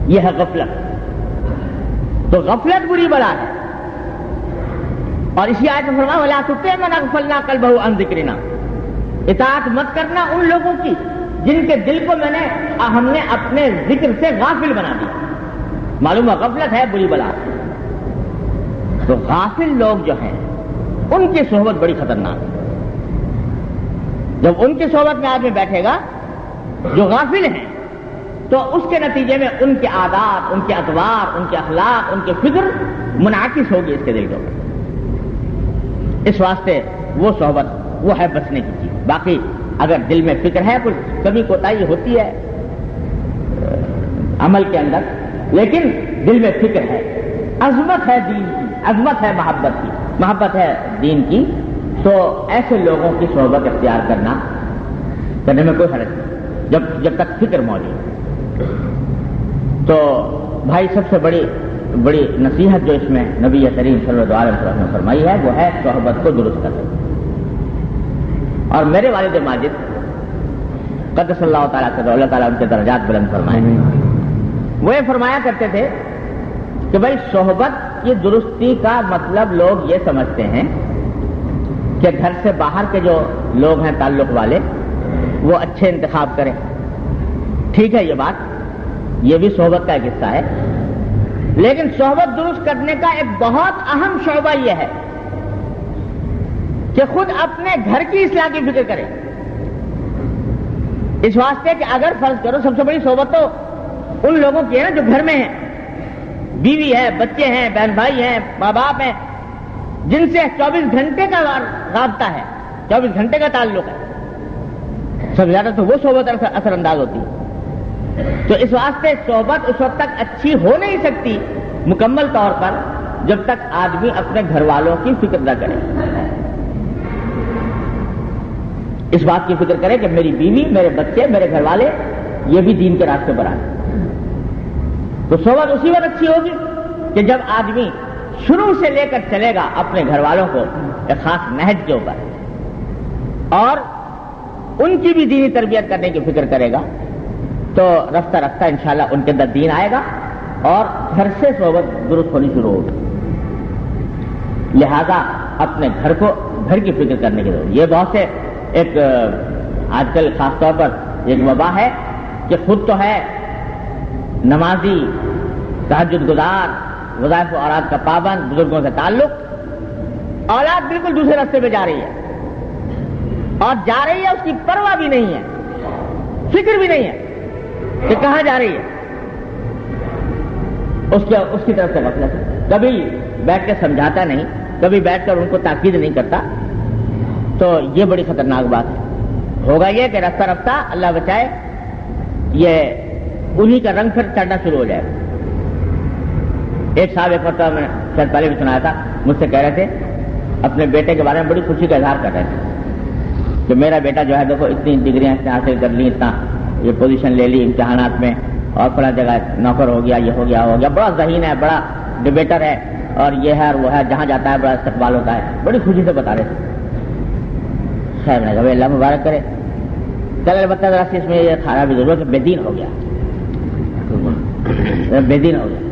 یہ ہے غفلت. تو غفلت بری بلا ہے. اور اسی آیت میں فرمایا وَلَا تُطِعْ مَنْ أَغْفَلْنَا قَلْبَهُ عَنْ ذِكْرِنَا، اطاعت مت کرنا ان لوگوں کی جن کے دل کو ہم نے اپنے ذکر سے غافل بنا دیا. معلوم ہے غفلت ہے بری بلا. تو غافل لوگ جو ہیں ان کی صحبت بڑی خطرناک ہے. جب ان کی صحبت میں آدمی بیٹھے گا جو غافل ہیں تو اس کے نتیجے میں ان کے عادات، ان کے اطوار، ان کے اخلاق، ان کی فکر منعکس ہوگی اس کے دل کے اوپر. اس واسطے وہ صحبت وہ ہے بچنے کی چیز. باقی اگر دل میں فکر ہے کچھ کبھی کوتاہی ہوتی ہے عمل کے اندر، لیکن دل میں فکر ہے، عظمت ہے دین کی، عظمت ہے محبت کی، محبت ہے دین کی، تو ایسے لوگوں کی صحبت اختیار کرنے میں کوئی حرج نہیں جب تک فکر موجود. تو بھائی سب سے بڑی نصیحت جو اس میں نبی کریم صلی اللہ علیہ وسلم نے فرمائی ہے وہ ہے صحبت کو درست کرنا. اور میرے والد ماجد قدس اللہ تعالیٰ سے اللہ تعالیٰ ان کے درجات بلند فرمائے، وہ یہ فرمایا کرتے تھے کہ بھائی صحبت کی درستی کا مطلب لوگ یہ سمجھتے ہیں کہ گھر سے باہر کے جو لوگ ہیں تعلق والے وہ اچھے انتخاب کریں. ٹھیک ہے یہ بات، یہ بھی صحبت کا ایک حصہ ہے، لیکن صحبت درست کرنے کا ایک بہت اہم شعبہ یہ ہے کہ خود اپنے گھر کی اصلاح کی فکر کریں. اس واسطے کہ اگر فرض کرو سب سے بڑی صحبت تو ان لوگوں کی ہے نا جو گھر میں ہیں، بیوی ہے، بچے ہیں، بہن بھائی ہیں، ماں باپ ہیں، جن سے 24 گھنٹے کا رابطہ ہے، 24 گھنٹے کا تعلق ہے. سب زیادہ تو وہ صحبت اثر انداز ہوتی ہے. تو اس واسطے صحبت اس وقت تک اچھی ہو نہیں سکتی مکمل طور پر جب تک آدمی اپنے گھر والوں کی فکر نہ کرے. اس بات کی فکر کرے کہ میری بیوی، میرے بچے، میرے گھر والے یہ بھی دین کے راستے پر آئیں. تو صحبت اسی وقت اچھی ہوگی کہ جب آدمی شروع سے لے کر چلے گا اپنے گھر والوں کو ایک خاص نہج کے اوپر اور ان کی بھی دینی تربیت کرنے کی فکر کرے گا، تو رفتہ رفتہ انشاءاللہ ان کے اندر دین آئے گا اور گھر سے صحبت درست ہونی شروع ہوگی. لہذا اپنے گھر کی فکر کرنے کی ضرورت. یہ بہت سے ایک آج کل خاص طور پر ایک وبا ہے کہ خود تو ہے نمازی، تہجد گزار، وظائف و اوراد کا پابند، بزرگوں سے تعلق، اولاد بالکل دوسرے راستے پہ جا رہی ہے اور جا رہی ہے اس کی پرواہ بھی نہیں ہے، فکر بھی نہیں ہے کہ کہاں جا رہی ہے. اس کی طرف سے غفلت ہے. کبھی بیٹھ کے سمجھاتا نہیں، کبھی بیٹھ کر ان کو تاکید نہیں کرتا. تو یہ بڑی خطرناک بات ہے. ہوگا یہ کہ رفتہ رفتہ اللہ بچائے یہ انہی کا رنگ پھر چڑھنا شروع ہو جائے. ایک صاحب ایک مرتبہ میں شاید پہلے بھی سنایا تھا، مجھ سے کہہ رہے تھے اپنے بیٹے کے بارے میں بڑی خوشی کا اظہار کر رہے تھے کہ میرا بیٹا جو ہے دیکھو اتنی ڈگریاں اس نے حاصل کر لی، اتنا یہ پوزیشن لے لی امتحانات میں، اور فلاں جگہ نوکر ہو گیا، یہ ہو گیا، بڑا ذہین ہے، بڑا ڈبیٹر ہے، اور یہ ہے اور وہ ہے، جہاں جاتا ہے بڑا استقبال ہوتا ہے. بڑی خوشی سے بتا رہے تھے. خیر میں کہا اللہ مبارک کرے. کل البتہ ذرا سی اس میں یہ خرابی ضرور کہ بے دین ہو گیا، بے دین ہو گیا.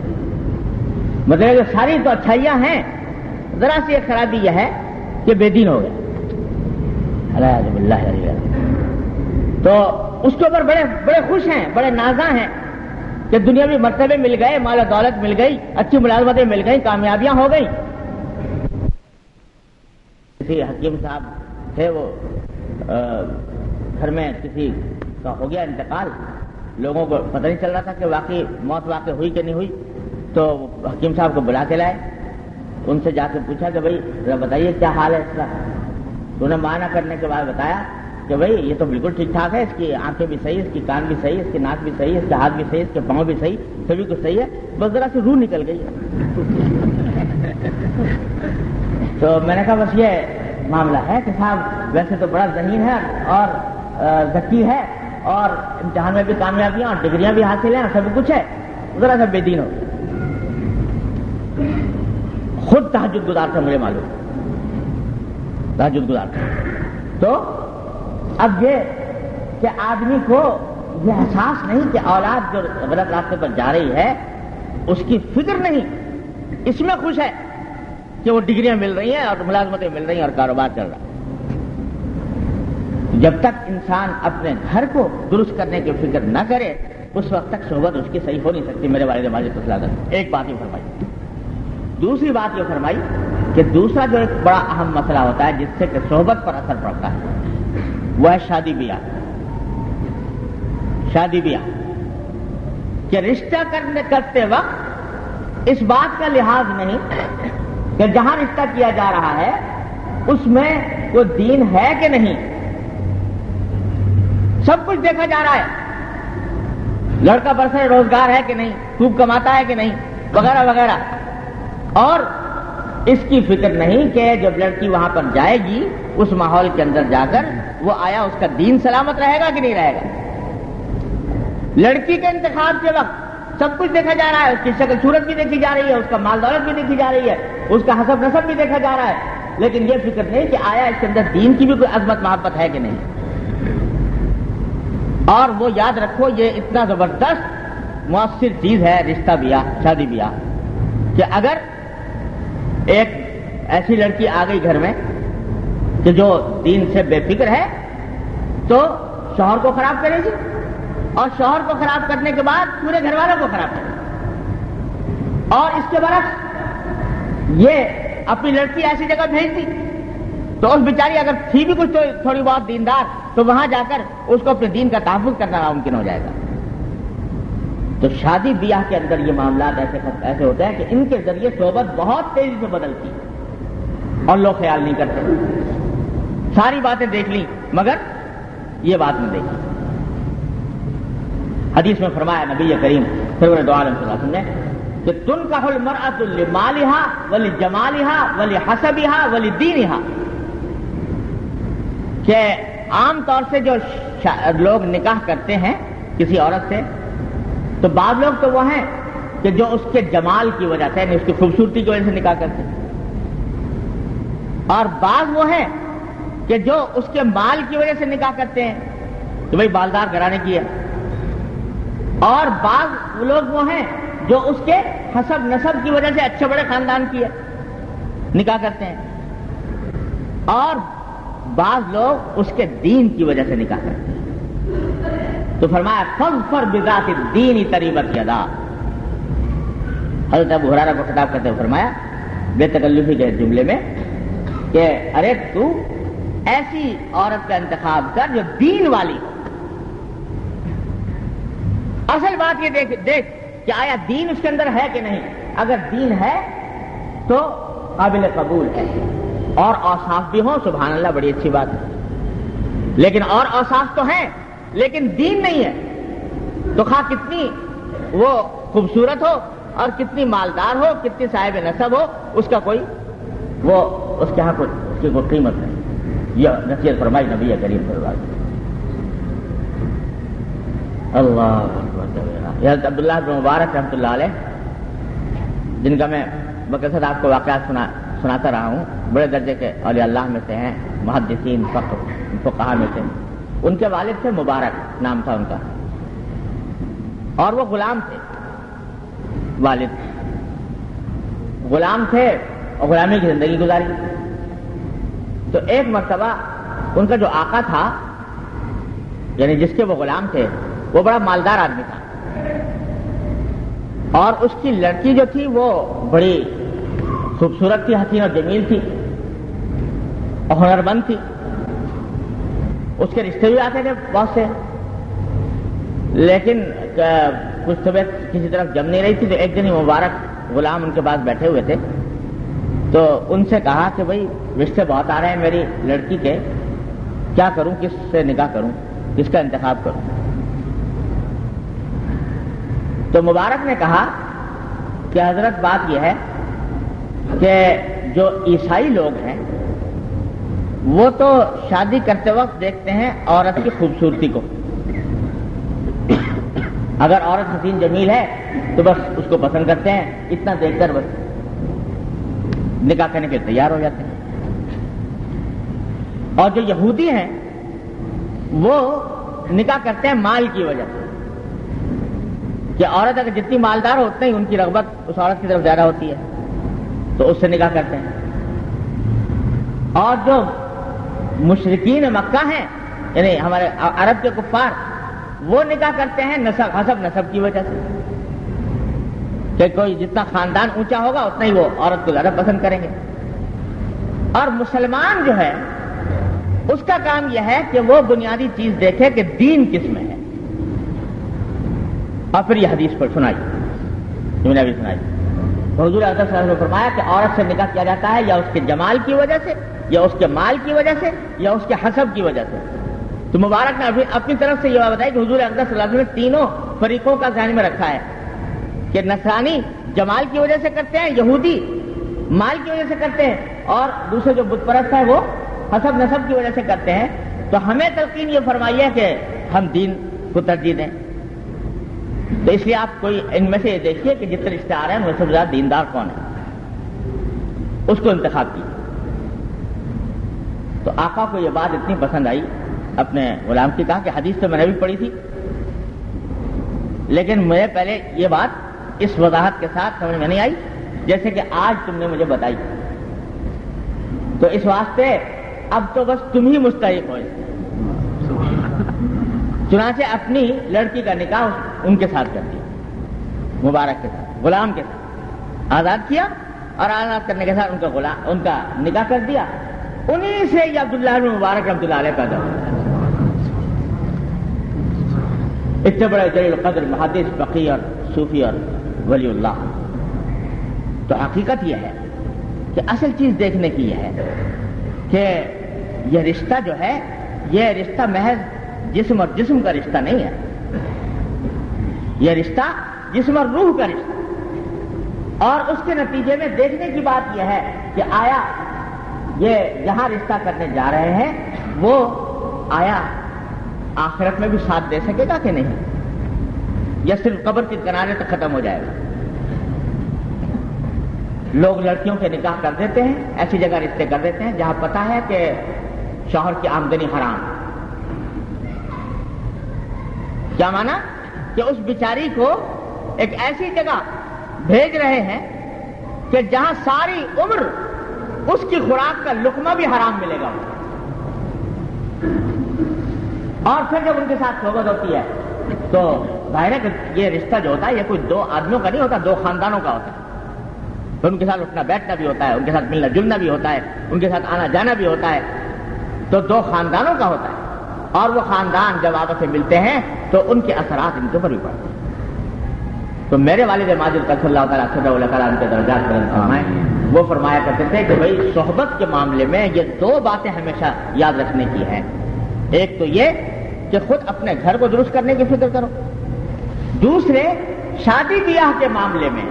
مطلب کہ ساری تو اچھائیاں ہیں، ذرا سی ایک خرابی یہ ہے کہ بے دین ہو گیا. تو اس کے اوپر بڑے خوش ہیں، بڑے نازاں ہیں کہ دنیاوی مرتبے مل گئے، مال و دولت مل گئی، اچھی ملازمتیں مل گئی، کامیابیاں ہو گئی. کسی حکیم صاحب تھے، وہ گھر میں کسی کا ہو گیا انتقال، لوگوں کو پتہ نہیں چل رہا تھا کہ واقعی موت واقع ہوئی کہ نہیں ہوئی. تو حکیم صاحب کو بلا کے لائے، ان سے جا کے پوچھا کہ بھائی ذرا بتائیے کیا حال ہے اس کا. انہوں نے معائنہ کرنے کے بعد بتایا کہ بھائی یہ تو بالکل ٹھیک ٹھاک ہے، اس کی آنکھیں بھی صحیح، اس کی کان بھی صحیح، اس کی ناک بھی صحیح، اس کے ہاتھ بھی صحیح، اس کے پاؤں بھی صحیح، سبھی کچھ صحیح ہے، بس ذرا سی روح نکل گئی ہے. تو میں نے کہا بس یہ معاملہ ہے کہ صاحب ویسے تو بڑا ذہین ہے اور ذکی ہے اور امتحان میں بھی کامیابیاں اور ڈگریاں بھی حاصل ہیں، سب کچھ ہے، ذرا سا بے دین ہو. خود تہجد گزار تھا، مجھے معلوم تہجد گزار تھا. تو اب یہ کہ آدمی کو یہ احساس نہیں کہ اولاد جو غلط راستے پر جا رہی ہے اس کی فکر نہیں، اس میں خوش ہے کہ وہ ڈگریاں مل رہی ہیں اور ملازمتیں مل رہی ہیں اور کاروبار چل رہا ہے۔ جب تک انسان اپنے گھر کو درست کرنے کی فکر نہ کرے اس وقت تک صحبت اس کی صحیح ہو نہیں سکتی۔ میرے والد ماجد تسلادت ایک بات یہ فرمائی۔ دوسری بات یہ فرمائی کہ دوسرا جو ایک بڑا اہم مسئلہ ہوتا ہے جس سے کہ صحبت پر اثر پڑتا ہے وہ ہے شادی بیاہ۔ شادی بیاہ کہ رشتہ کرتے وقت اس بات کا لحاظ نہیں کہ جہاں رشتہ کیا جا رہا ہے اس میں کوئی دین ہے کہ نہیں، سب کچھ دیکھا جا رہا ہے، لڑکا برسر روزگار ہے کہ نہیں، خوب کماتا ہے کہ نہیں، وغیرہ وغیرہ، اور اس کی فکر نہیں کہ جب لڑکی وہاں پر جائے گی اس ماحول کے اندر جا کر وہ آیا اس کا دین سلامت رہے گا کہ نہیں رہے گا۔ لڑکی کے انتخاب کے وقت سب کچھ دیکھا جا رہا ہے، اس کی شکل صورت بھی دیکھی جا رہی ہے، اس کا مال دولت بھی دیکھی جا رہی ہے، اس کا حسب نسب بھی دیکھا جا رہا ہے، لیکن یہ فکر نہیں کہ آیا اس کے اندر دین کی بھی کوئی عظمت محبت ہے کہ نہیں۔ اور وہ یاد رکھو یہ اتنا زبردست مؤثر چیز ہے رشتہ بیاہ، شادی بیاہ، کہ اگر ایک ایسی لڑکی آ گئی گھر میں کہ جو دین سے بے فکر ہے تو شوہر کو خراب کرے گی، اور شوہر کو خراب کرنے کے بعد پورے گھر والوں کو خراب کرے گی، اور اس کے برعکس یہ اپنی لڑکی ایسی جگہ بھیج دی تو اس بیچاری اگر تھی بھی کچھ تھوڑی بہت دیندار تو وہاں جا کر اس کو اپنے دین کا تحفظ کرنا ناممکن ہو جائے گا۔ تو شادی بیاہ کے اندر یہ معاملات ایسے ہوتے ہیں کہ ان کے ذریعے صحبت بہت تیزی سے بدلتی اور لوگ خیال نہیں کرتے، ساری باتیں دیکھ لی مگر یہ بات نہیں دیکھی۔ حدیث میں فرمایا نبی کریم سرور دو عالم صلی اللہ علیہ وسلم نے کہ تنکح المرأۃ لمالها ولجمالها ولحسبها ولدینها، کہ عام طور سے جو لوگ نکاح کرتے ہیں کسی عورت سے تو بعض لوگ تو وہ ہیں کہ جو اس کے جمال کی وجہ سے یعنی اس کی خوبصورتی کی وجہ سے نکاح کرتے ہیں، اور بعض وہ ہیں کہ جو اس کے مال کی وجہ سے نکاح کرتے ہیں کہ بھئی بالدار گھرانے کی ہے، اور بعض لوگ وہ ہیں جو اس کے حسب نسب کی وجہ سے اچھے بڑے خاندان کی ہے نکاح کرتے ہیں، اور بعض لوگ اس کے دین کی وجہ سے نکاح کرتے ہیں۔ تو فرمایا فاظفر بذات الدین تریبت یدا۔ حضرت ابو ہریرہ کو خطاب کرتے ہوئے فرمایا بے تکلفی کے جملے میں کہ ارے تو ایسی عورت کا انتخاب کر جو دین والی ہو۔ اصل بات یہ دیکھ کہ آیا دین اس کے اندر ہے کہ نہیں، اگر دین ہے تو قابل قبول ہے، اور اوصاف بھی ہوں سبحان اللہ بڑی اچھی بات ہے، لیکن اور اوصاف تو ہیں لیکن دین نہیں ہے تو خواہ کتنی وہ خوبصورت ہو اور کتنی مالدار ہو، کتنی صاحب نسب ہو، اس کا کوئی وہ اس کے ہاں اس کی کوئی قیمت نہیں۔ یہ نصیحت فرمائی نبی کریم صلی اللہ علیہ وسلم۔ اللہ حضرت عبداللہ بن مبارک رحمۃ اللہ علیہ، جن کا میں بکثرت آپ کو واقعات سناتا رہا ہوں، بڑے درجے کے اولیاء اللہ میں سے ہیں، محدثین فقہاء میں سے، ان کے والد تھے مبارک نام تھا ان کا، اور وہ غلام تھے، والد غلام تھے اور غلامی کی زندگی گزاری۔ تو ایک مرتبہ ان کا جو آقا تھا یعنی جس کے وہ غلام تھے وہ بڑا مالدار آدمی تھا، اور اس کی لڑکی جو تھی وہ بڑی خوبصورت تھی، حسین اور جمیل تھی اور ہنرمند تھی، اس کے رشتے بھی آتے تھے بہت سے، لیکن کچھ طبیعت کسی طرف جم نہیں رہی تھی۔ تو ایک دن ہی مبارک غلام ان کے پاس بیٹھے ہوئے تھے تو ان سے کہا کہ بھئی رشتے بہت آ رہے ہیں میری لڑکی کے، کیا کروں، کس سے نکاح کروں، کس کا انتخاب کروں؟ تو مبارک نے کہا کہ حضرت بات یہ ہے کہ جو عیسائی لوگ ہیں وہ تو شادی کرتے وقت دیکھتے ہیں عورت کی خوبصورتی کو، اگر عورت حسین جمیل ہے تو بس اس کو پسند کرتے ہیں، اتنا دیکھ کر بس نکاح کرنے کے تیار ہو جاتے ہیں۔ اور جو یہودی ہیں وہ نکاح کرتے ہیں مال کی وجہ سے، کہ عورت اگر جتنی مالدار ہو اتنا ہی ان کی رغبت اس عورت کی طرف زیادہ ہوتی ہے، تو اس سے نکاح کرتے ہیں۔ اور جو مشرکین مکہ ہیں، یعنی ہمارے عرب کے کفار، وہ نکاح کرتے ہیں حسب نسب کی وجہ سے، کہ کوئی جتنا خاندان اونچا ہوگا اتنا ہی وہ عورت کو زیادہ پسند کریں گے۔ اور مسلمان جو ہے اس کا کام یہ ہے کہ وہ بنیادی چیز دیکھے کہ دین کس میں ہے، اور پھر یہ حدیث پر سنائی، میں نے بھی سنائی۔ حضور اکرم صلی اللہ علیہ وسلم نے فرمایا کہ عورت سے نکاح کیا جاتا ہے یا اس کے جمال کی وجہ سے، یا اس کے مال کی وجہ سے، یا اس کے حسب کی وجہ سے۔ تو مبارک نے اپنی طرف سے یہ بات بتائی کہ حضور اکرم صلی اللہ علیہ وسلم نے تینوں فریقوں کا ذہن میں رکھا ہے، کہ نصرانی جمال کی وجہ سے کرتے ہیں، یہودی مال کی وجہ سے کرتے ہیں، اور دوسرے جو بت پرست ہیں وہ حسب نسب کی وجہ سے کرتے ہیں۔ تو ہمیں تلقین یہ فرمائی ہے کہ ہم دین کو ترجیح دیں۔ تو اس لیے آپ کوئی ان میں سے یہ دیکھیے کہ جتنے رشتے آ رہے ہیں ان میں سے زیادہ دیندار کون ہے، اس کو انتخاب کیجیے۔ تو آقا کو یہ بات اتنی پسند آئی اپنے غلام کی، کہا کہ حدیث تو میں نے بھی پڑھی تھی، لیکن مجھے پہلے یہ بات اس وضاحت کے ساتھ سمجھ میں نہیں آئی جیسے کہ آج تم نے مجھے بتائی، تو اس واسطے اب تو بس تم ہی مستحق ہو۔ چنانچہ اپنی لڑکی کا نکاح ان کے ساتھ کر دیا، مبارک کے ساتھ، غلام کے ساتھ آزاد کیا، اور آزاد کرنے کے ساتھ ان کا نکاح کر دیا۔ انہی سے یہ عبداللہ بن مبارک رحمۃ اللہ علیہ پیدا ہوا، اتنے بڑے جلیل القدر محدث، فقیہ اور صوفی اور ولی اللہ۔ تو حقیقت یہ ہے کہ اصل چیز دیکھنے کی یہ ہے کہ یہ رشتہ جو ہے، یہ رشتہ محض جسم اور جسم کا رشتہ نہیں ہے، یہ رشتہ جسم اور روح کا رشتہ، اور اس کے نتیجے میں دیکھنے کی بات یہ ہے کہ آیا یہ جہاں رشتہ کرنے جا رہے ہیں وہ آیا آخرت میں بھی ساتھ دے سکے گا کہ نہیں، یا صرف قبر کے کنارے تک ختم ہو جائے گا۔ لوگ لڑکیوں کے نکاح کر دیتے ہیں، ایسی جگہ رشتے کر دیتے ہیں جہاں پتہ ہے کہ شوہر کی آمدنی حرام۔ کیا مانا؟ کہ اس بیچاری کو ایک ایسی جگہ بھیج رہے ہیں کہ جہاں ساری عمر اس کی خوراک کا لقمہ بھی حرام ملے گا، اور پھر جب ان کے ساتھ صحبت ہوتی ہے تو ظاہر ہے کہ یہ رشتہ جو ہوتا ہے یہ کوئی دو آدمیوں کا نہیں ہوتا، دو خاندانوں کا ہوتا ہے۔ تو ان کے ساتھ اٹھنا بیٹھنا بھی ہوتا ہے، ان کے ساتھ ملنا جلنا بھی ہوتا ہے، ان کے ساتھ آنا جانا بھی ہوتا ہے، تو دو خاندانوں کا ہوتا ہے، اور وہ خاندان جب آپس میں ملتے ہیں تو ان کے اثرات ان کے اوپر بھی پڑتے ہیں۔ تو میرے والد ماجد قدس اللہ تعالیٰ صدر تعالیٰ ان کے درجات بلند فرمائیں، وہ فرمایا کرتے تھے کہ بھائی صحبت کے معاملے میں یہ دو باتیں ہمیشہ یاد رکھنے کی ہیں۔ ایک تو یہ کہ خود اپنے گھر کو درست کرنے کی فکر کرو، دوسرے شادی بیاہ کے معاملے میں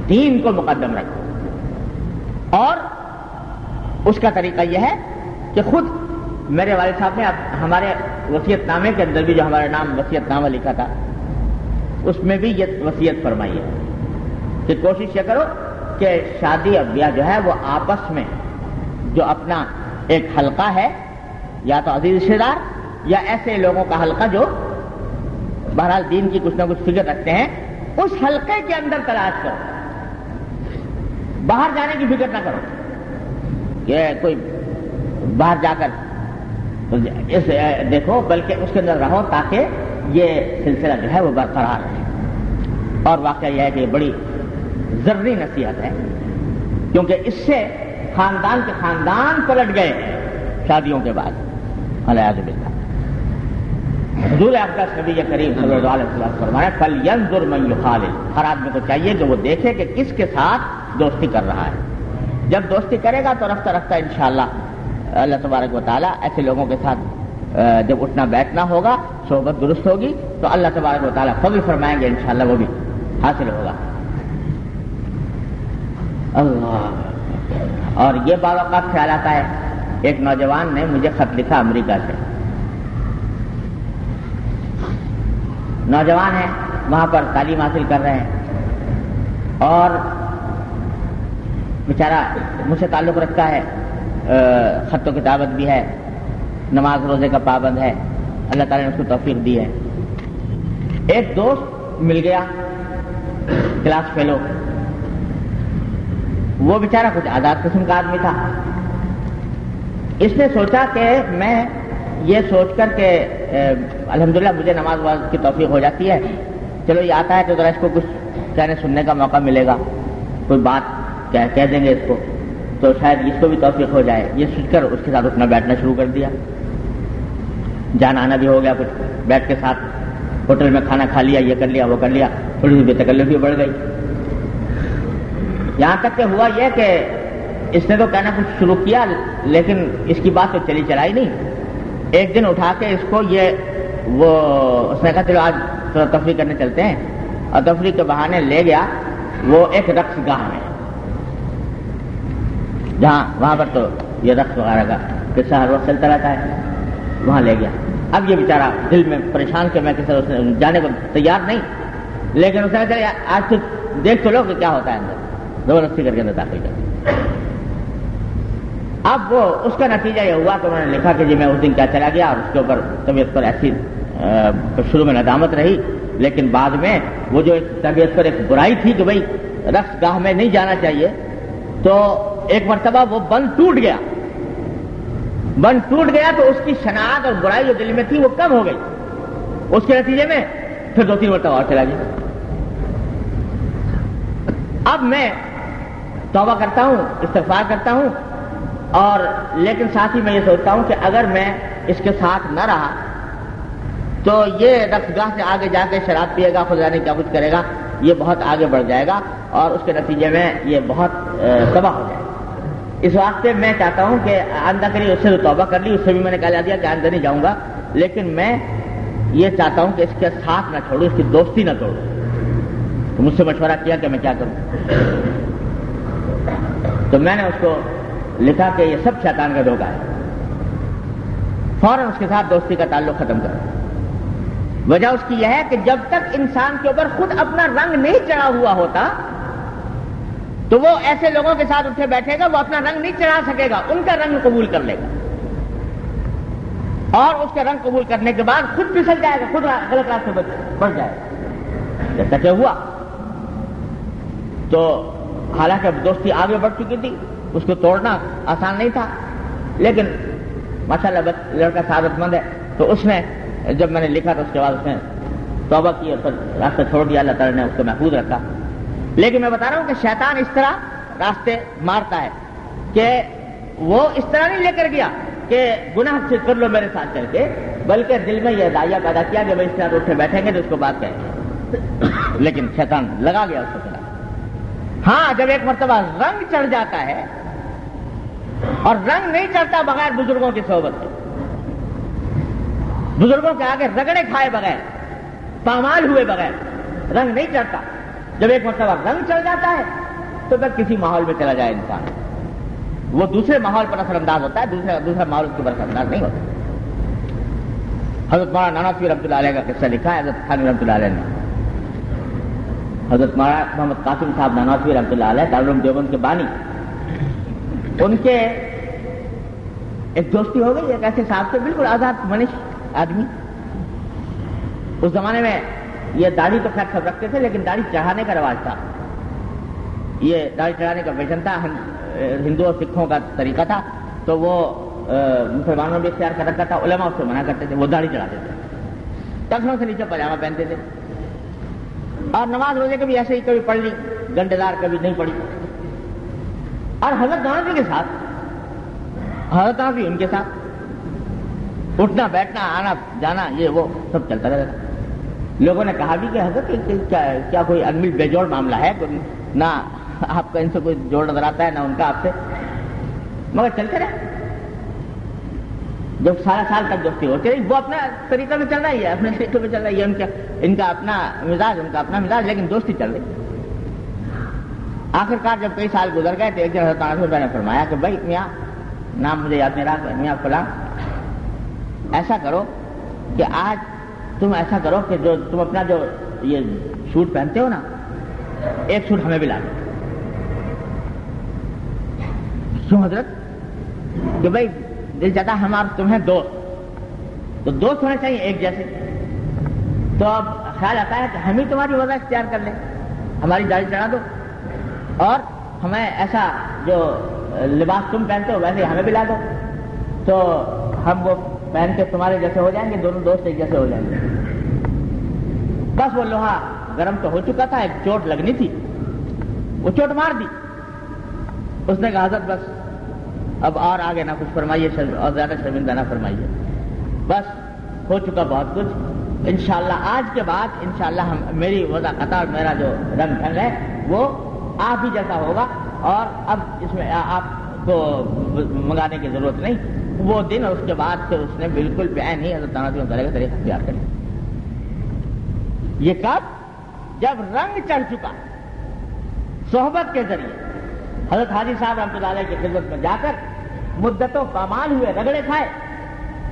دین کو مقدم رکھو، اور اس کا طریقہ یہ ہے کہ خود میرے والد صاحب نے ہمارے وصیت نامے کے اندر بھی جو ہمارا نام وصیت نامہ لکھا تھا اس میں بھی یہ وصیت فرمائی ہے کہ کوشش یہ کرو کہ شادی اور بیاہ جو ہے وہ آپس میں جو اپنا ایک حلقہ ہے، یا تو عزیز رشتہ دار یا ایسے لوگوں کا حلقہ جو بہرحال دین کی کچھ نہ کچھ فکر رکھتے ہیں، اس حلقے کے اندر تلاش کرو، باہر جانے کی فکر نہ کرو کہ کوئی باہر جا کر دیکھو، بلکہ اس کے اندر رہو تاکہ یہ سلسلہ جو ہے وہ برقرار رہے۔ اور واقعہ یہ ہے کہ یہ بڑی ضروری نصیحت ہے، کیونکہ اس سے خاندان کے خاندان پلٹ گئے شادیوں کے بعد، والعیاذ باللہ۔ حضور اقدس نبی کریم صلی اللہ علیہ وسلم فرمایا فَلْيَنْظُرْ مَنْ يُخَالِلُ، ہر آدمی کو چاہیے کہ وہ دیکھے کہ کس کے ساتھ دوستی کر رہا ہے۔ جب دوستی کرے گا تو رفتہ رفتہ انشاءاللہ اللہ تبارک و تعالیٰ ایسے لوگوں کے ساتھ جب اٹھنا بیٹھنا ہوگا، صحبت درست ہوگی، تو اللہ تبارک و تعالیٰ فضل فرمائیں گے، انشاءاللہ وہ بھی حاصل ہوگا۔ اللہ۔ اور یہ بعض اوقات خیال آتا ہے، ایک نوجوان نے مجھے خط لکھا امریکہ سے، نوجوان ہے، وہاں پر تعلیم حاصل کر رہے ہیں، اور بیچارہ مجھ سے تعلق رکھتا ہے، خط و کتابت بھی ہے، نماز روزے کا پابند ہے، اللہ تعالیٰ نے اس کو توفیق دی ہے. ایک دوست مل گیا کلاس فیلو، وہ بیچارہ کچھ آزاد قسم کا آدمی تھا. اس نے سوچا کہ میں یہ سوچ کر کہ الحمدللہ مجھے نماز واز کی توفیق ہو جاتی ہے، چلو یہ آتا ہے تو ذرا اس کو کچھ کہنے سننے کا موقع ملے گا، کوئی بات کہہ دیں گے اس کو تو شاید اس کو بھی توفیق ہو جائے. یہ سوچ کر اس کے ساتھ اٹھنا بیٹھنا شروع کر دیا. جانا آنا بھی ہو گیا، کچھ بیٹھ کے ساتھ ہوٹل میں کھانا کھا لیا، یہ کر لیا وہ کر لیا. تھوڑی سی بے تکلفی بڑھ گئی، یہاں تک کہ ہوا یہ کہ اس نے تو کہنا کچھ شروع کیا لیکن اس کی بات تو چلی چلائی نہیں. ایک دن اٹھا کے اس کو اس نے کہا چلو آج تھوڑا تفریح کرنے چلتے ہیں، اور تفریح کے بہانے لے گیا وہ ایک رقص گاہ میں، جہاں وہاں پر تو یہ رقص وغیرہ کا قصہ ہر وقت چلتا رہتا ہے، وہاں لے گیا. اب یہ بیچارہ دل میں پریشان کہ میں کسی سے جانے کو تیار نہیں، لیکن اس نے کہا آج تو دیکھ چلو کہ کیا ہوتا ہے اندر، زبردستی کر کے اندر داخل کر. اب وہ اس کا نتیجہ یہ ہوا کہ انہوں نے لکھا کہ جی میں اس دن کیا چلا گیا، اور اس کے اوپر طبیعت پر ایسی شروع میں ندامت رہی، لیکن بعد میں وہ جو طبیعت پر ایک برائی تھی کہ بھائی رقص گاہ میں نہیں جانا چاہیے، تو ایک مرتبہ وہ بند ٹوٹ گیا. بند ٹوٹ گیا تو اس کی شناعت اور برائی جو دل میں تھی وہ کم ہو گئی. اس کے نتیجے میں پھر 2-3 مرتبہ اور چلا گیا. اب میں توبہ کرتا ہوں، استغفار کرتا ہوں، اور لیکن ساتھ ہی میں یہ سوچتا ہوں کہ اگر میں اس کے ساتھ نہ رہا تو یہ رقص گاہ سے آگے جا کے شراب پیے گا، خدا نہیں کیا کچھ کرے گا، یہ بہت آگے بڑھ جائے گا اور اس کے نتیجے میں یہ بہت تباہ ہو جائے گا. اس واسطے میں چاہتا ہوں کہ آئندہ کری اس سے تو توبہ کر لی، اس سے بھی میں نے کہہ دیا کہ آئندہ نہیں جاؤں گا، لیکن میں یہ چاہتا ہوں کہ اس کے ساتھ نہ چھوڑوں، اس کی دوستی نہ توڑوں. تو مجھ سے مشورہ کیا کہ میں کیا کروں. تو میں نے اس کو لکھا کہ یہ سب شیطان کا دھوکہ ہے، فوراً اس کے ساتھ دوستی کا تعلق ختم کرو. وجہ اس کی یہ ہے کہ جب تک انسان کے اوپر خود اپنا رنگ نہیں چڑھا ہوا ہوتا تو وہ ایسے لوگوں کے ساتھ اٹھے بیٹھے گا، وہ اپنا رنگ نہیں چڑھا سکے گا، ان کا رنگ قبول کر لے گا، اور اس کا رنگ قبول کرنے کے بعد خود پھسل جائے گا، خود غلط راستے بڑھ جائے گا. جیسا کہ ہوا تو حالانکہ دوستی آگے بڑھ چکی تھی، اس کو توڑنا آسان نہیں تھا، لیکن ماشاءاللہ لڑکا سعادت مند ہے. تو اس نے جب میں نے لکھا تو اس کے بعد اس نے توبہ کی اور پھر راستہ چھوڑ دیا. اللہ تعالیٰ نے اس کو محفوظ رکھا. لیکن میں بتا رہا ہوں کہ شیطان اس طرح راستے مارتا ہے کہ وہ اس طرح نہیں لے کر گیا کہ گناہ سے کر لو میرے ساتھ چل کے، بلکہ دل میں یہ دائیا پیدا کیا کہ بھائی اس طرح اٹھے بیٹھیں گے تو اس کو بات کہیں گے. لیکن شیطان لگا گیا اس کو. ہاں جب ایک مرتبہ رنگ چڑھ جاتا ہے، اور رنگ نہیں چڑھتا بغیر بزرگوں کی صحبت کے، بزرگوں کے آگے رگڑے کھائے بغیر، پامال ہوئے بغیر رنگ نہیں چڑھتا. جب ایک مرتبہ رنگ چڑھ جاتا ہے تو پھر کسی ماحول میں چلا جائے انسان، وہ دوسرے ماحول پر اثر انداز ہوتا ہے، دوسرا ماحول اس کے پر اثر انداز نہیں ہوتا. حضرت مولانا نانوتوی رحمۃ اللہ علیہ کا قصہ لکھا ہے حضرت تھانوی رحمۃ اللہ علیہ نے. حضرت مولانا محمد قاسم صاحب نانوتوی رحمۃ اللہ علیہ دارالعلوم دیوبند کے بانی، ان کے ایک دوستی ہو گئی ایک ایسے صاحب سے، بالکل آزاد منش آدمی. اس زمانے میں یہ داڑھی تو خیر سب رکھتے تھے، لیکن داڑھی چڑھانے کا رواج تھا. یہ داڑھی چڑھانے کا فیشن تھا، ہندو اور سکھوں کا طریقہ تھا. تو وہ مسلمانوں بھی اختیار کر رکھا تھا، علماء اس سے منع کرتے تھے، وہ داڑھی چڑھاتے تھے، ٹخنوں سے نیچے پاجامہ پہنتے تھے، اور نماز روزے کبھی ایسے ہی کبھی پڑھ لی گنڈے دار، کبھی نہیں پڑھی. اور حضرت نانوتوی کے ساتھ، حضرت نانوتوی ان کے ساتھ اٹھنا بیٹھنا آنا جانا یہ وہ سب چلتا رہتا. لوگوں نے کہا بھی کہ حضرت کیا کوئی انمل بے جوڑ معاملہ ہے، نہ آپ کا ان سے کوئی جوڑ نظر آتا ہے نہ ان کا آپ سے، مگر چلتے رہے. جب سارا سال تک دوستی ہوتی رہی، وہ اپنا طریقہ میں چل رہا ہے، اپنے طریقے میں چل رہا ہے، ان کا اپنا مزاج، ان کا اپنا مزاج، لیکن دوستی چل رہی. آخر کار جب کئی سال گزر گئے تو ایک دن حضرت نانوتوی نے فرمایا کہ بھائی میاں، نام مجھے یاد نہیں رہا، میاں فلاں، ایسا کرو کہ آج تم ایسا کرو کہ جو تم اپنا جو یہ سوٹ پہنتے ہو نا، ایک سوٹ ہمیں بھی لا دو. کیوں حضرت؟ کہ بھائی دل چاہتا ہمارا تمہیں دوست، تو دوست ہونے چاہیے ایک جیسے. تو اب خیال آتا ہے کہ ہم ہی تمہاری وضع اختیار کر لیں, ہماری داڑھی چڑھا دو اور ہمیں ایسا جو لباس تم پہنتے ہو ویسے ہمیں بھی لا دو, تو ہم وہ پہن کے تمہارے جیسے ہو جائیں گے, دونوں دوست ایک جیسے ہو جائیں گے. بس وہ لوہا گرم تو ہو چکا تھا, ایک چوٹ لگنی تھی, وہ چوٹ مار دی. اس نے کہا حضرت بس اب اور آگے نہ کچھ فرمائیے, اور زیادہ شرمندہ نہ فرمائیے, بس ہو چکا بہت کچھ. انشاءاللہ آج کے بعد انشاءاللہ میری وضع قطع اور میرا جو رنگ ڈھنگ ہے وہ آپ ہی جیسا ہوگا, اور اب اس میں آپ کو منگانے کی ضرورت نہیں. وہ دن اور اس کے بعد سے اس نے بالکل بیان ہی حضرت تنازع کرے گا طریقہ اختیار کرے. یہ کب؟ جب رنگ چڑھ چکا صحبت کے ذریعے. حضرت حاجی صاحب رحمۃ اللہ علیہ کی خدمت میں جا کر مدتوں پامال ہوئے, رگڑے کھائے.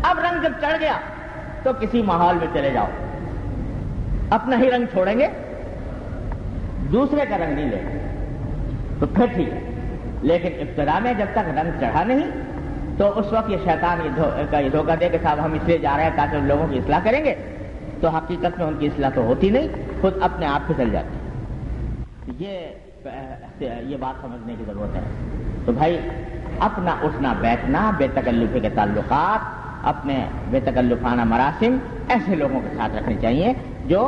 اب رنگ جب چڑھ گیا تو کسی ماحول میں چلے جاؤ, اپنا ہی رنگ چھوڑیں گے, دوسرے کا رنگ نہیں لیں گے, تو پھر ٹھیک ہے. لیکن ابتدا میں جب تک رنگ چڑھا نہیں تو اس وقت یہ شیطان یہ دھوکہ دے کہ صاحب ہم اس لیے جا رہے ہیں تاکہ ان لوگوں کی اصلاح کریں گے, تو حقیقت میں ان کی اصلاح تو ہوتی نہیں, خود اپنے آپ پھسل جاتی. یہ بات سمجھنے کی ضرورت ہے. تو بھائی اپنا اٹھنا بیٹھنا, بے تکلفی کے تعلقات, اپنے بے تکلفانہ مراسم ایسے لوگوں کے ساتھ رکھنے چاہیے جو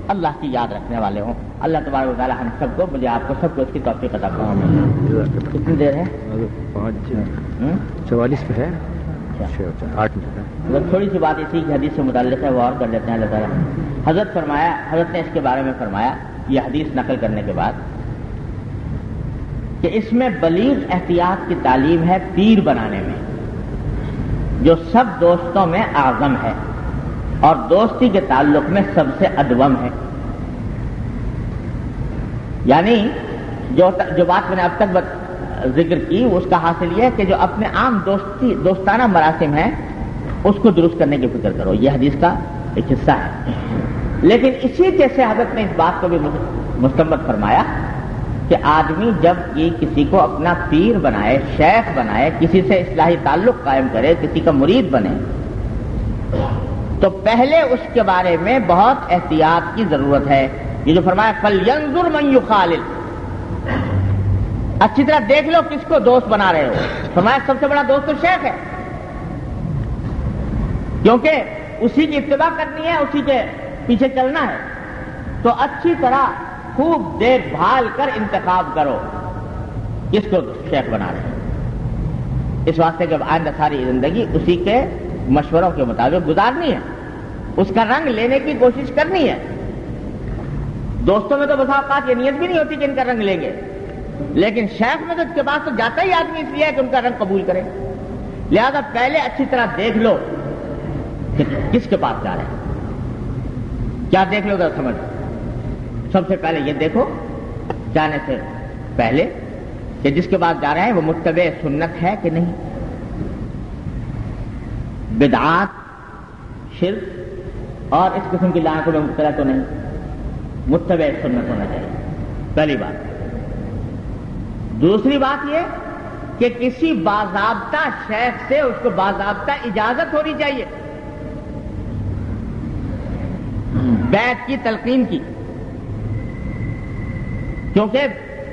اللہ کی یاد رکھنے والے ہوں. اللہ تبارک و تعالی ہم سب کو, مجھے آپ کو سب کو اس کی توفیق عطا فرمائے. کتنی دیر ہے؟ 5:44 پہ ہے, 8 منٹ. تھوڑی سی بات اسی کی حدیث سے متعلق ہے, وہ اور کر لیتے ہیں. اللہ تعالیٰ حضرت نے اس کے بارے میں فرمایا, یہ حدیث نقل کرنے کے بعد, کہ اس میں بلیغ احتیاط کی تعلیم ہے پیر بنانے میں, جو سب دوستوں میں اعظم ہے اور دوستی کے تعلق میں سب سے ادوم ہے. یعنی جو بات میں نے اب تک ذکر کی اس کا حاصل یہ ہے کہ جو اپنے عام دوستانہ مراسم ہیں اس کو درست کرنے کی فکر کرو. یہ حدیث کا ایک حصہ ہے. لیکن اسی جیسے حضرت نے اس بات کو بھی مستمت فرمایا کہ آدمی جب یہ کسی کو اپنا پیر بنائے, شیخ بنائے, کسی سے اصلاحی تعلق قائم کرے, کسی کا مرید بنے, تو پہلے اس کے بارے میں بہت احتیاط کی ضرورت ہے. یہ جو فرمایا فَلْيَنْظُرْ مَنْ يُخَالِلْ, اچھی طرح دیکھ لو کس کو دوست بنا رہے ہو. فرمایا سب سے بڑا دوست تو شیخ ہے, کیونکہ اسی کی اتباع کرنی ہے, اسی کے پیچھے چلنا ہے. تو اچھی طرح خوب دیکھ بھال کر انتخاب کرو کس کو شیخ بنا رہے ہیں. اس واسطے کہ آئندہ ساری زندگی اسی کے مشوروں کے مطابق گزارنی ہے, اس کا رنگ لینے کی کوشش کرنی ہے. دوستوں میں تو بسا اوقات یہ نیت بھی نہیں ہوتی کہ ان کا رنگ لیں گے, لیکن شیخ میں تو اس کے پاس تو جاتا ہی آدمی اس لیے ہے کہ ان کا رنگ قبول کرے. لہذا پہلے اچھی طرح دیکھ لو کہ کس کے پاس جا رہے ہیں. کیا دیکھ لو ذرا سمجھ. سب سے پہلے یہ دیکھو جانے سے پہلے کہ جس کے پاس جا رہے ہیں وہ متبع سنت ہے کہ نہیں, بدعات, شرک اور اس قسم کی لعنتوں میں مبتلا تو نہیں, متبع سنت ہونا چاہیے. پہلی بات. دوسری بات یہ کہ کسی باضابطہ شیخ سے اس کو باضابطہ اجازت ہونی چاہیے بیعت کی, تلقین کی, کیونکہ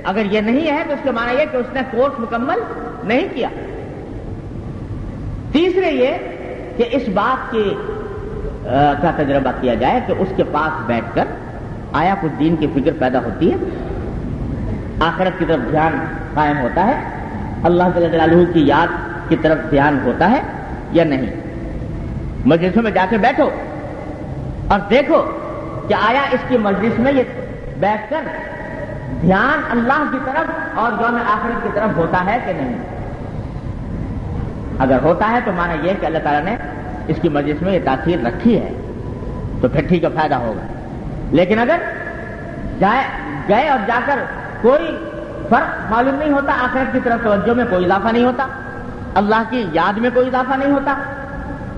اگر یہ نہیں ہے تو اس کے معنی یہ کہ اس نے کورس مکمل نہیں کیا. تیسرے یہ کہ اس بات کا تجربہ کیا جائے کہ اس کے پاس بیٹھ کر آیا کچھ دین کی فکر پیدا ہوتی ہے, آخرت کی طرف دھیان قائم ہوتا ہے, اللہ جل جلالہ کی یاد کی طرف دھیان ہوتا ہے یا نہیں. مجلسوں میں جا کے بیٹھو اور دیکھو کہ آیا اس کی مجلس میں یہ بیٹھ کر دھیان اللہ کی طرف اور یوم آخرت کی طرف ہوتا ہے کہ نہیں. اگر ہوتا ہے تو مانا یہ کہ اللہ تعالیٰ نے اس کی مجلس میں یہ تاثیر رکھی ہے, تو پھر ٹھیک ہے, فائدہ ہوگا. لیکن اگر گئے اور جا کر کوئی فرق معلوم نہیں ہوتا, آخرت کی طرف توجہ میں کوئی اضافہ نہیں ہوتا, اللہ کی یاد میں کوئی اضافہ نہیں ہوتا,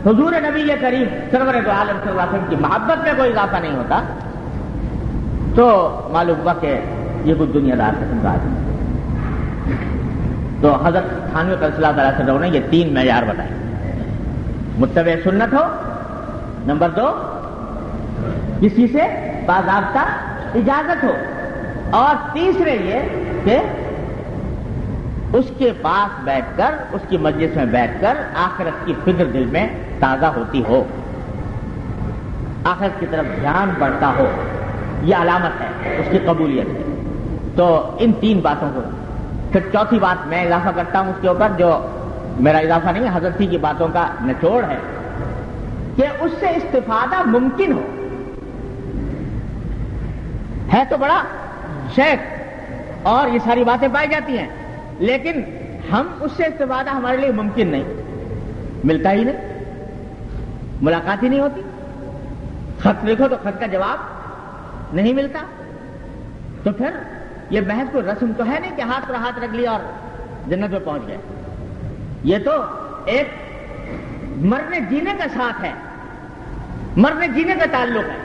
حضور نبی کریم سرور دو عالم صلی اللہ علیہ وسلم کی محبت میں کوئی اضافہ نہیں ہوتا, تو معلوم ہوا کہ یہ کچھ دنیا دار قسم کا آدمی. تو حضرت تھانوی صلی اللہ علیہ وسلم نے یہ 3 معیار بتائے. متبع سنت ہو, نمبر 2 کسی سے باضابطہ اجازت ہو، اور تیسرے یہ کہ اس کے پاس بیٹھ کر، اس کی مجلس میں بیٹھ کر آخرت کی فکر دل میں تازہ ہوتی ہو، آخرت کی طرف دھیان بڑھتا ہو، یہ علامت ہے اس کی قبولیت کی۔ تو ان 3 باتوں کو، پھر چوتھی بات میں اضافہ کرتا ہوں اس کے اوپر، جو میرا اضافہ نہیں ہے، حضرت کی باتوں کا نچوڑ ہے، کہ اس سے استفادہ ممکن ہو۔ ہے تو بڑا شیخ اور یہ ساری باتیں پائی جاتی ہیں، لیکن ہم اس سے استفادہ ہمارے لیے ممکن نہیں، ملتا ہی نہیں، ملاقات ہی نہیں ہوتی، خط لکھو تو خط کا جواب نہیں ملتا، تو پھر یہ محض کوئی رسم تو ہے نہیں کہ ہاتھ پر ہاتھ رکھ لیا اور جنت میں پہنچ گئے۔ یہ تو ایک مرنے جینے کا ساتھ ہے، مرنے جینے کا تعلق ہے۔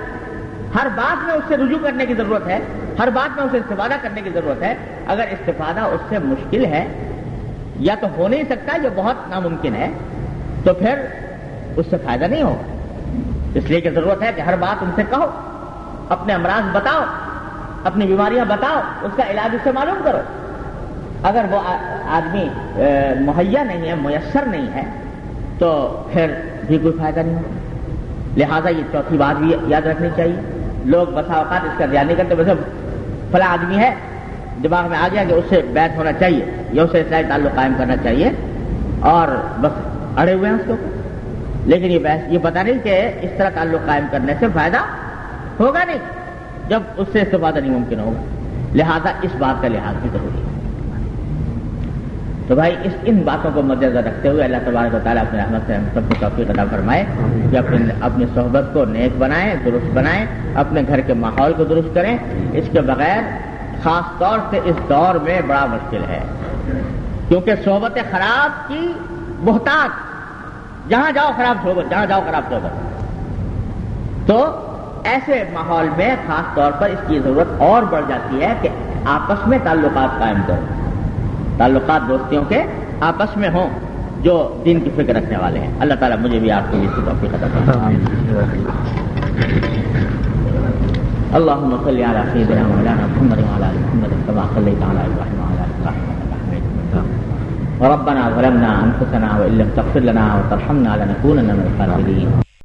ہر بات میں اس سے رجوع کرنے کی ضرورت ہے، ہر بات میں اسے استفادہ کرنے کی ضرورت ہے۔ اگر استفادہ اس سے مشکل ہے یا تو ہو نہیں سکتا، یہ بہت ناممکن ہے، تو پھر اس سے فائدہ نہیں ہوگا۔ اس لیے کہ ضرورت ہے کہ ہر بات ان سے کہو، اپنے امراض بتاؤ، اپنی بیماریاں بتاؤ، اس کا علاج اس سے معلوم کرو۔ اگر وہ آدمی مہیا نہیں ہے، میسر نہیں ہے، تو پھر بھی کوئی فائدہ نہیں ہوگا۔ لہذا یہ چوتھی بات بھی یاد رکھنی چاہیے۔ لوگ بسا اوقات اس کا دھیان نہیں کرتے، ویسے فلاں آدمی ہے، دماغ میں آ گیا کہ اس سے بیعت ہونا چاہیے یا اس سے اصلاحی تعلق قائم کرنا چاہیے، اور بس اڑے ہوئے ہیں اس کے اوپر۔ لیکن یہ پتہ نہیں کہ اس طرح تعلق قائم کرنے سے فائدہ ہوگا نہیں، جب اس سے استفادہ نہیں ممکن ہوگا۔ لہذا اس بات کا لحاظ بھی ضروری ہے۔ تو بھائی ان باتوں کو مد نظر رکھتے ہوئے اللہ تبارک و تعالیٰ اپنے رحمت سے ہم سب کو توفیق عطا فرمائے کہ اپنی صحبت کو نیک بنائیں، درست بنائیں، اپنے گھر کے ماحول کو درست کریں۔ اس کے بغیر خاص طور سے اس دور میں بڑا مشکل ہے، کیونکہ صحبت خراب کی بہتات، جہاں جاؤ خراب صحبت، جہاں جاؤ خراب صحبت۔ تو ایسے ماحول میں خاص طور پر اس کی ضرورت اور بڑھ جاتی ہے کہ آپس میں تعلقات قائم کرو، تعلقات دوستیوں کے آپس میں ہوں جو دین کی فکر رکھنے والے ہیں۔ اللہ تعالیٰ مجھے بھی آپ کو اس کی توفیق عطا فرمائے۔ اللهم صل على سيدنا مولانا محمد وعلى ال محمد كما صليت على ابراهيم وعلى ال ابراهيم انك حميد مجيد. ربنا ظلمنا انفسنا وان لم تغفر لنا وترحمنا لنكونن من الخاسرين.